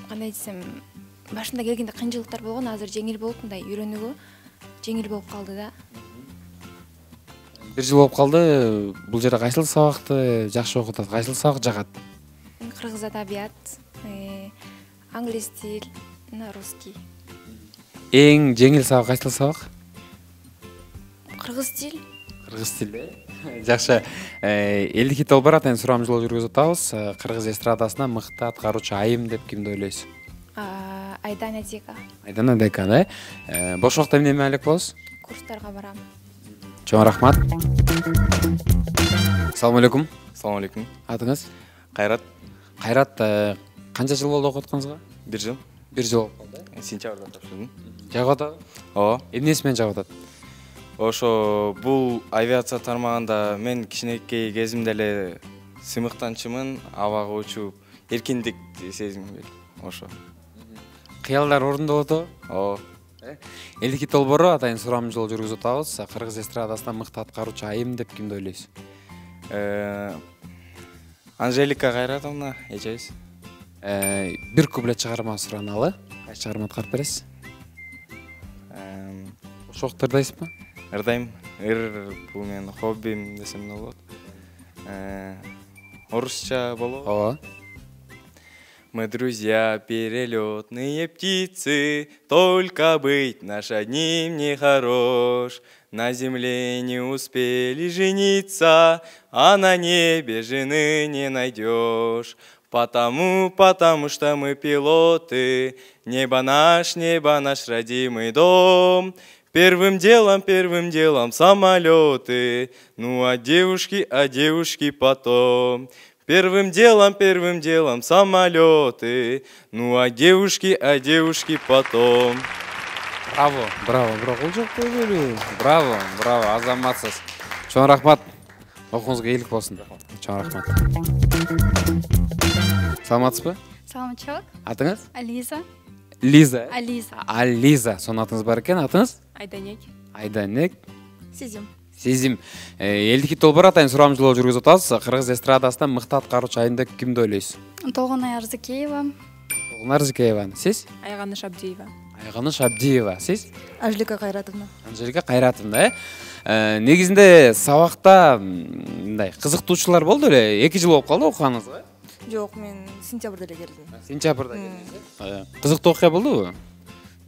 Кандай десем, башында келгенде кыйынчылыктар болгон, азыр жеңил болуп, мындай үйрөнүүгө жеңил болуп калды да. Бир жыл болуп калды. Бул жерде кайсыл сабакты жакшы окутат, кайсыл сабак жагат? Кыргыз адабият, англис тил, русский. Эң жеңил сабак кайсыл сабак? Кыргыз тил. Кыргыз тили. Жакшы. Элдики толбор атайын сурам жолу жүргүзүп атабыз. Кыргыз эстрадасынан мыкты аткаруучу Айым деп кимди ойлойсуз? Айдана Дека. Айдана Дека, да? Бош убакта эмне элек болосуз? Курстарга барам. Чоң рахмат. Салам алейкум. Салам алейкум. Атыңыз? Кайрат. Кайрат, канча жыл болду окуп атканыңызга? 1 жыл. 1 жыл болуп калды. Сентябрда тапшырдым. Жагып атабы? Ооба. Эмнеси менен жагып атат? Ошо бул авиация тармагында мен кичинекей кезимде эле сыймыктанчымын, абага учуп эркиндик сезингем ошо. Кыялдар орундолот? Ооба. Элдики Толбору атайын сурам жол жүргүзүп атабыз. Кыргыз эстрадасынан мыкты аткаруучу айым деп кимди ойлойсуз? Анжелика Кайратовна эжебиз. Бир куплет чыгарма сураналы. Кайсы чыгарма аткарып бересиз? Ошо убакта ырдайсызбы? Ырдайм. Бул менин хоббим десем да болот. Орусча болобу? Ооба. Мы друзья перелетные птицы, только быть наш одним не хорош. На земле не успели жениться, а на небе жены не найдешь. Потому что мы пилоты, небо наш родимый дом. Первым делом самолеты, ну а девушки потом. Первым делом самолеты, ну а девушки потом. Браво, браво, азаматсыз. Чоң рахмат. Окуңузга ийгилик болсун. Чоң рахмат. Саламатсызбы? Саламатчылык. Атыңыз? Ализа. Лиза. Ализа. Сонун атыңыз бар экен. Атыңыз? Айданек. Сезим. Элдики Толбор атайын сурам жолу жүргүзүп атабыз. Кыргыз эстрадасынан мыкты аткаруучу айым деп кимди ойлойсуз? Толгонай Арзыкеева. Сиз? Айганыш Абдиева. Сиз? Анжелика Кайратовна. Негизинде сабакта мындай кызыктуучулар болду эле. 2 жыл болуп калды окуганыңызга? Жок, мен сентябрда эле келдим. Сентябрда келдиңиз. Кызыктуу окуя болдубу?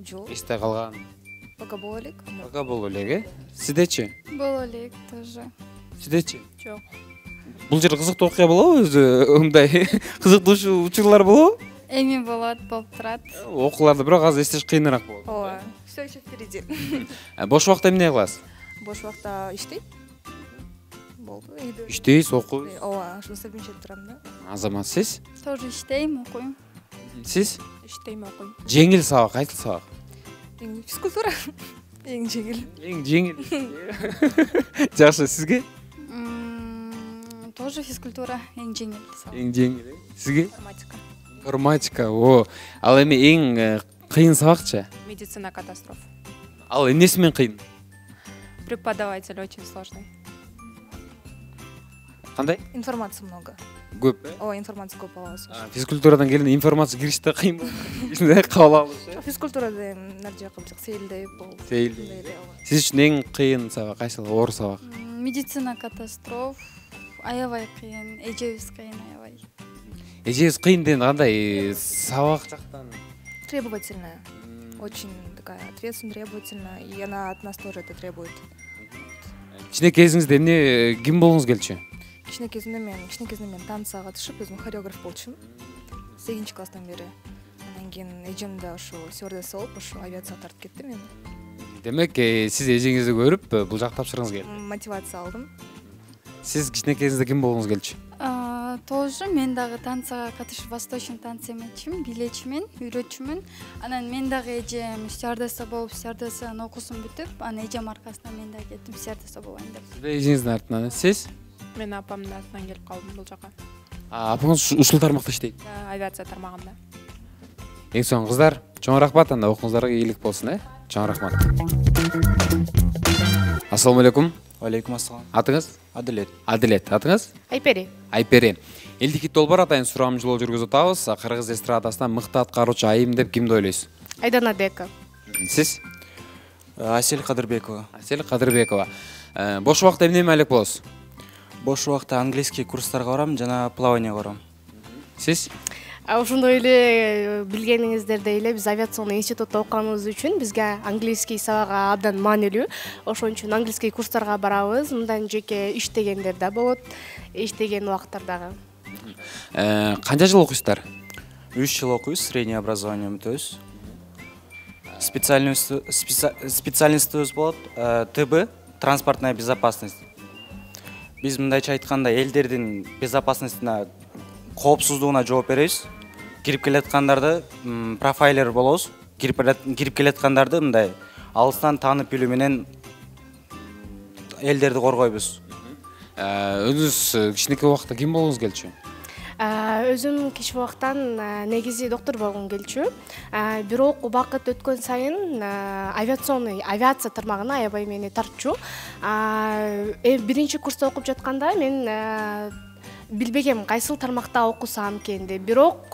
Жок. Эсте калган. Пока боло элек, Сиздечи? Боло элек тоже. Сиздечи? Жок. Бул жерде кызыктуу окуя болобу? Өзү мындай кызыктуу учурлар болобу? Эми болот, болуп турат. Окууларды бирок азыр эстеш кыйыныраак болот. Ооба. Всё еще впереди. Бош убакта эмне кыласыз? Бош убакта иштейм. Болду. Иштейсиз, окуйсуз? Ооба, ушуну совмещать турам да. Азамат, сиз? Тоже иштейм, окуйм. Сиз? Иштейм, окуйм. Жеңил сабак, кайсы сабак? Физкультура. Эң жеңил. Жакшы, сизге? Тоже физкультура, эң жеңил. Сизге? Информатика. Ал эми эң кыйын сабакчы? Медицина катастроф. Ал эмнеси менен кыйын? Преподаватель очень сложный. Кандай? Информация много. Көп, Ооба, информация көп алабыз. Физкультурадан келген информация кириште кыйын болот. Кабыл алыш. Физкультурада нар жака бизак сейилдей болду. Сиз үчүн эң кыйын сабак кайсы? Оор сабак? Медицина катастроф. Аябай кыйын, эжебиз кыйын аябай. Эжебиз кыйын дегенде кандай сабак жактан? Требовательная. Очень такая ответственная, требовательная. И она от нас тоже это требует. Кичинекей кезиңизде эмне ким болгуңуз келчү? Кичинекей кезимде мен танцга катышып, өзүм хореограф болчумун. 8 класстан бери. Анан кийин эжем да ошо стюардесса болуп, ошо авиацияга тартып кетти мени. Демек, сиз эжеңизди көрүп, бул жакка тапшыргыңыз келди. Мотивация алдым. Сиз кичинекей кезиңизде ким болгуңуз келчү? Тоже мен дагы танцга катышып, восточный танц эметчимин, билечимин, үйрөтчүмүн. Анан мен дагы эжем стюардесса болуп, стюардессанын окуусун бүтүп, анан эжем аркасынан мен дагы кеттим стюардесса болоюн деп. Сиз эжеңиздин артынан, сиз? Мен апамдын артынан келип калдым бул жака. Апаңыз ушул тармакта иштейт? Авиация тармагында. Эң соң кыздар, чоң рахмат, анда окууңуздарга ийгилик болсун, Чоң рахмат. Ассаламу алейкум. Алейкум ассалам. Атыңыз? Адилет. Атыңыз? Айпери. Элдики Толбор атайын сурам жолу жүргүзүп атабыз. Кыргыз эстрадасынан мыкты аткаруучу айым деп кимди ойлойсуз? Айдана Бека. Сиз? Асель Кадырбекова. Бош убакта эмне алек болосуз? Бош убакта английский курстарга барам жана плавание барам. Сиз? Ошондой эле билгениңиздердей эле биз авиационный институтта окуганыбыз үчүн бизге английский сабагы абдан маанилүү. Ошон үчүн английский курстарга барабыз. Мындан жеке иштегендер да болот, иштеген убактардагы. Канча жыл окуйсуздар? 3 жыл окуйбуз, среднее образование өтөбүз. Специальностьубуз болот ТБ, транспортная безопасность. Биз мындайча айтканда элдердин безопасностуна, коопсуздугуна жооп беребиз. Кирип келаткандарды профайлер болобуз. Кирип келаткандарды мындай алыстан таанып билүү менен элдерди коргойбуз. Өзүңүз кичинекей убакта ким болгуңуз келчү? Өзүм кичи убактан негизи доктор болгум келчү. Бирок убакыт өткөн сайын авиация тармагына аябай мени тартчу. Биринчи курста окуп жатканда мен билбегем кайсыл тармакта окусам экен деп. Бирок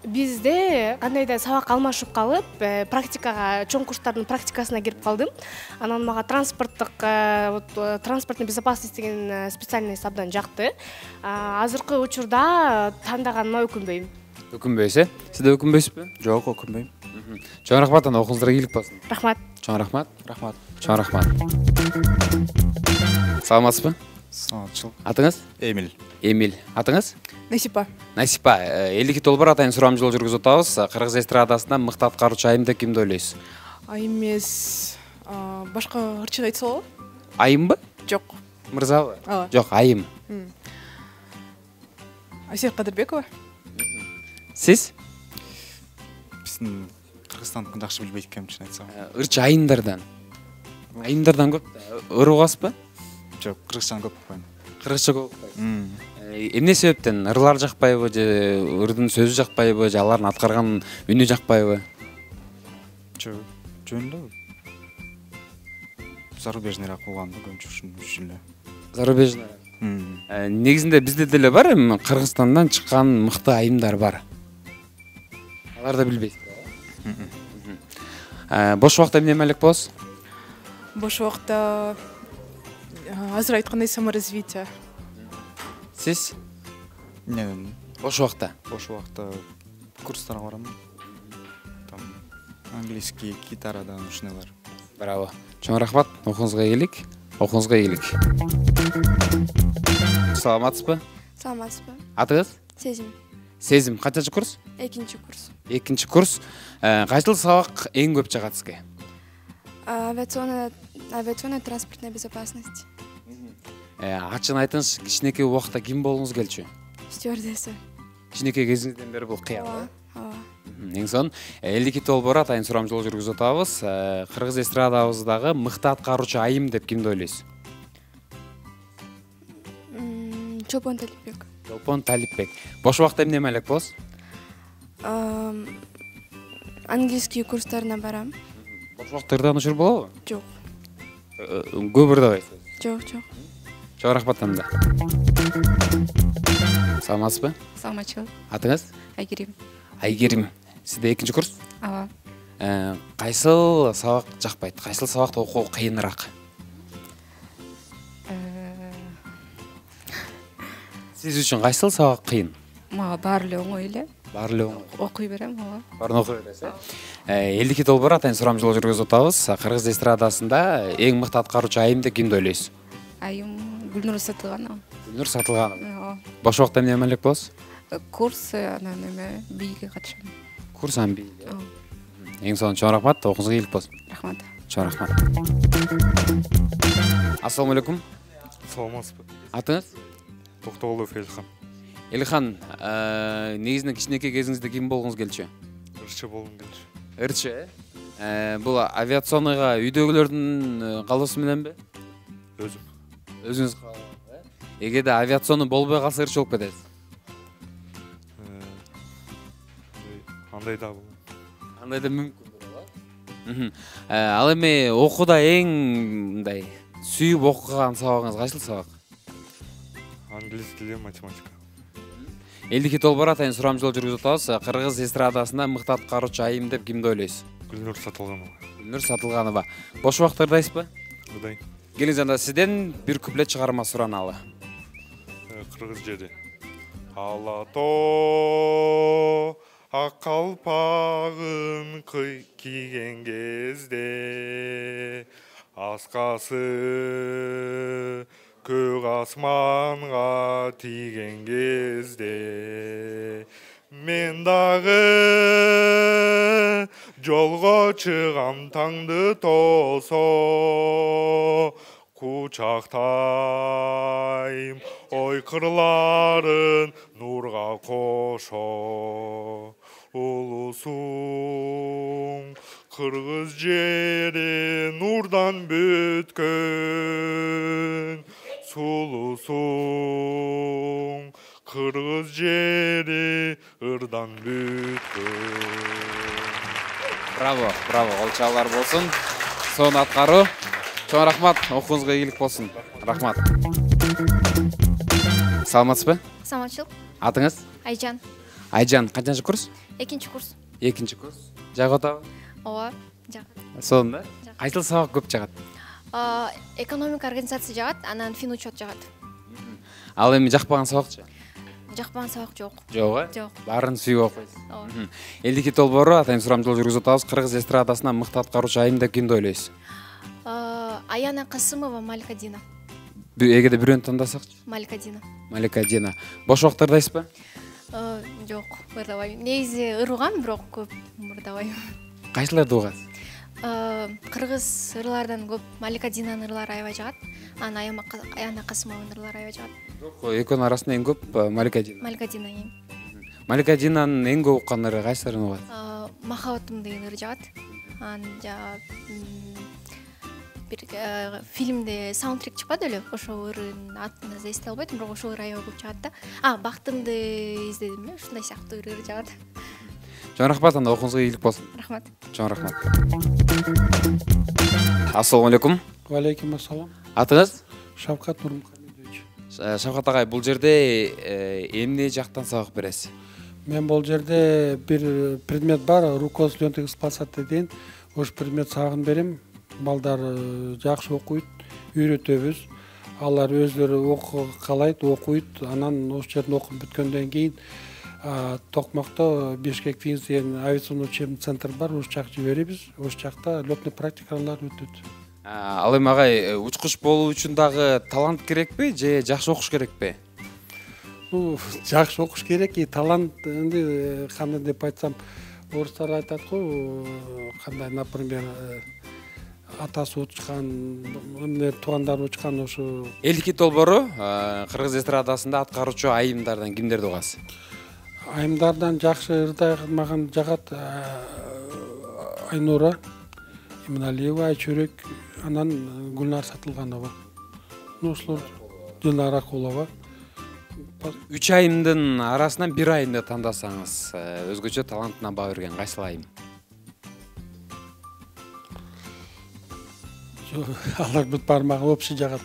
бизде кандайда сабак алмашып калып, практикага, чоң курстардын практикасына кирип калдым. Анан мага транспортный безопасность деген специальность абдан жакты. Азыркы учурда тандаганыма өкүнбөйм. Өкүнбөйсүз, сиз да өкүнбөйсүзбү? Жок, өкүнбөйм. Чоң рахмат, анда окууңуздарга ийгилик болсун. Рахмат. Чоң рахмат. Рахмат. Чоң рахмат. Саламатсызбы? Саламатчыл. Атыңыз? Эмил. Эмил. Атыңыз? Насипа. Насипа, 52 долбар атайын сурамжылоо жүргүзүп атабыз. Кыргыз эстрадасында мыкты аткаруучу айым деп кимди ойлойсуз? Айым эмес, башка ырчык айтса болобу? Айымбы? Жок. Мырзабы? Ооба. Жок, айым. Асер Кадырбекова. Сиз? Биздин Кыргызстандыкын жакшы билбейт экенмин, чын айтсам. Ырчы айымдардан. Айымдардан көп ырыбасызбы? Жок, кыргызчаны көп укпайм. Кыргызча көп укпайсыз. Эмне себептен? Ырлар жакпайбы же ырдын сөзү жакпайбы же алардын аткарган үнү жакпайбы? Жок, жөн эле. Зарубежныйраак болгондо көбүнчө ушун үчүн эле. Зарубежный. Негизинде бизде деле бар, Кыргызстандан чыккан мыкты айымдар бар. Аларды билбейсиз. Бош убакта эмне эмелек болосуз? Бош убакта азыр айткандай саморазвитие. Сиз? Мен бош убакта. Бош убакта курстарга барам. Там английский, гитарадан ушуналар. Браво. Чоң рахмат. Окууңузга ийгилик. Окууңузга ийгилик. Саламатсызбы? Саламатсызбы? Атыңыз? Сезим. Сезим. Канчанчы курс? 2-нчи курс. 2-нчи курс. Кайсыл сабак эң көп жагат сизге? Авиационная транспортная безопасность. Ачын айтыңыз, кичинекей убакта ким болгуңуз келчү? Стюардесса. Кичинекей кезиңизден бери бул кыял. Ооба. Эң сонун 52 долбор атайын сурамжылоо жүргүзүп атабыз. Кыргыз эстрадабыздагы мыкты аткаруучу айым деп кимди ойлойсуз? Чолпон Талипбек. Чолпон Талипбек. Бош убакта эмне эмелек болосуз? Английский курстарына барам. Бош убакта ырданышыр болобу? Жок. Көп ырдабайсыз? Жок. Чоң рахмат анда. Саламатсызбы? Саламатчыл. Атыңыз? Айгерим. Айгерим. Сизде 2-нчи курс? Ооба. Кайсыл сабак жакпайт? Кайсыл сабакты окуу кыйыныраак? Сиз үчүн кайсыл сабак кыйын? Мага баары эле оңой эле. Баары эле оңой. Окуй берем, ооба. Баарын окуй бересиз. 52 долбор атайын сурамжылоо жүргүзүп атабыз. Кыргыз эстрадасында эң мыкты аткаруучу айым деп кимди ойлойсуз? Айым Гүлнур Сатылганова. Гүлнур Сатылганова. Ооба. Бош убакта эмне эмелек болосуз? Курс анан эме бийге катышам. Курс анан бий. Эң сонун чоң рахмат, окууңузга ийгилик болсун. Рахмат. Чоң рахмат. Ассаламу алейкум. Саламатсызбы? Атыңыз? Токтогулов Элхан. Элхан, негизинен кичинекей кезиңизде ким болгуңуз келчү? Ырчы болгум келчү. Ырчы? Бул авиационныйга үйдөгүлөрдүн каалоосу мененби? Өзүм. Өзүңүз каалап, эгерде авиационный болбой калса ырчы болуп кетесиз. Андай да болот. Андай да мүмкүн болот. Ал эми окууда эң мындай сүйүп окуган сабагыңыз кайсыл сабак? Англис тили, математика. 52 долбор атайын сурамжылоо жүргүзүп атабыз. Кыргыз эстрадасында мыкты аткаруучу айым деп кимди ойлойсуз? Гүлнур Сатылганова. Гүлнур Сатылганова. Бош убакта ырдайсызбы? Ырдайм. Келиңиз анда сизден бир куплет чыгарма сураналы. Кыргыз жери. Ала тоо ак калпагын кийген кезде аскасы көк асманга тийген кезде мен дагы жолго чыгам таңды тоосо кучактайм ой кырларын нурга кошо улусуң Kırgız jeri nurdan bütkün sulusun. Kırgız jeri ырдан bütkün. Bravo, bravo. Кол чабуулар болсун. Сонун аткаруу. Чоң рахмат. Окууңузга ийгилик болсун. Рахмат. Саламатсызбы? Саламатчылык. Атыңыз? Айжан. Айжан, канчанчы курс? 2-курс. 2-курс. Жагып атабы? Ооба, жагат. Сонун да? Кайсыл сабак көп жагат? Экономика организация жагат, анан фин учет жагат. Ал эми жакпаган сабакчы? Жакпаган сабак жок. Жок, э? Жок. Баарын сүйүп окуйсуз. Ооба. Элдики долбоору атайын сурамжылоо жүргүзүп атабыз. Кыргыз эстрадасынан мыкты аткаруучу айым деп кимди ойлойсуз? Аяна Касымова, Малика Дина. Эгерде бирөөнү тандасакчы? Малика Дина. Малика Дина. Бош убактардайсызбы? Жок, ырдабайм. Негизи ыргам, бирок көп ырдабайм. Кайсыларды угасыз? Кыргыз ырлардан көп Малика Динанын ырлары аябай жагат. Анан Аяна Касымованын ырлары аябай жагат. Экөөнүн арасында эң көп Малика Дина. Малика Дина эң. Малика Динанын эң көп уккан ыры кайсыларын угат? Махаббатым деген ыры жагат. Анан бир фильмде саундтрек чыкпады эле, ошол ырдын атын эстей албайм, бирок ошол ыр аябай көп жагат да. Бактымды издедимби, ушундай сыяктуу ыр жагат. Чоң рахмат, анда окууңузга ийгилик болсун. Рахмат. Чоң рахмат. Ассаламу алейкум. Валейкум ассалам. Атыңыз? Шавкат Нурмухамедович. Шавкат агай, бул жерде эмне жактан сабак бересиз? Мен бул жерде бир предмет бар, руководство эксплуатации деген. Ош предмет сабагын берем. Балдар жакшы окуйт, үйрөтөбүз. Алар өзлөрү каалайт, окуйт. Анан ош жерден окуп бүткөндөн кийин Токмокто Бишкек Финс деген авиационный учебный центр бар, ош жак жиберебиз. Ош жакта лётный практикалар өтөт. Ал эми агай, учкуч болуу үчүн дагы талант керекпи же жакшы окуш керекпи? Жакшы окуш керек, талант энди кандай деп айтсам, орустар айтат го, кандай, например, атасы учкан, эмне туугандары учкан ошо. Элдики долбоору Кыргыз эстрадасында аткаруучу айымдардан кимдерди угасыз? Айымдардан жакшы ырдаймаган жагат Айнура Иманалиева, Айчөрөк, анан Гүлнар Сатылганова. Ошолор Динара Кулова. 3 айымдын арасынан бир айымды тандасаңыз, өзгөчө талантына баа берген кайсыл айым? Алар бүт бармагы общий жагат.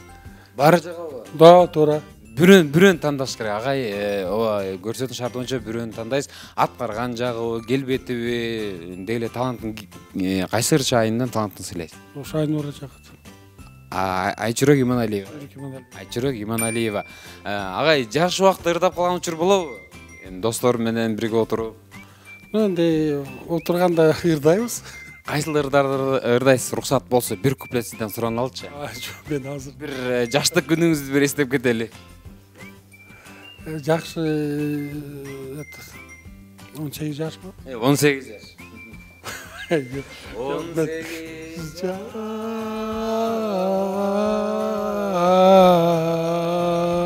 Баары жагабы? Да, туура. Бирөөн тандаш керек. Агай, ооба, көрсөтүү шарты боюнча бирөөн тандайсыз. Аткарган жагыбы, келбетиби, деги эле талантын кайсы ырчы айымдан талантын сыйлайсыз? Ошо Айнура жагат. Айчөрөк Иманалиева. Айчөрөк Иманалиева. Агай, жакшы убакта ырдап калган учур болобу? Достор менен бирге отуруп. Энди отурганда ырдайбыз. Кайсыл ырдарды ырдайсыз? Уруксат болсо бир куплет сизден сураналычы. Жок, мен азыр бир жаштык күнүңүздү бир эстеп кетели. Жакшы 18 жашпы? 18 жаш. 18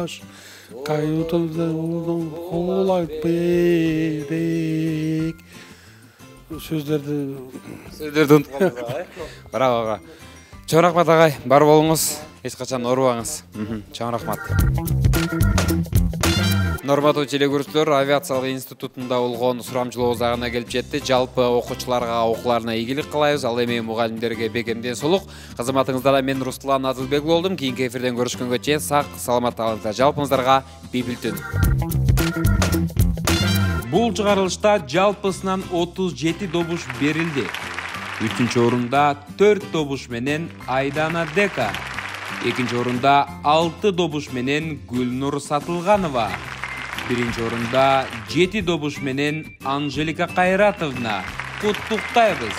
жаш. Кайутудан кулак берек. Сөздерди унутуп калдыңыз. Браво. Чоң рахмат агай, бар болуңуз, эч качан оорубаңыз. Чоң рахмат. Норматуу телекөрүүчүлөр, авиациялык институтунда болгон сурамжылообуз агына келип жетти. Жалпы окуучуларга окууларына ийгилик каалайбыз. Ал эми мугалимдерге бекемден солук. Кызматыңызда мен Руслан Адылбек болдум. Кийинки эфирден көрүшкөнгө чейин сак, саламат калыңыздар. Жалпыңыздарга бейбилтүн. Бул чыгарылышта жалпысынан 37 добуш берилди. 3-чү орунда 4 добуш менен Айдана Дека. 2-чи орунда 6 добуш менен Гүлнур Сатылганова. 1-чи орунда 7 добуш менен Анжелика Кайратовна. Куттуктайбыз.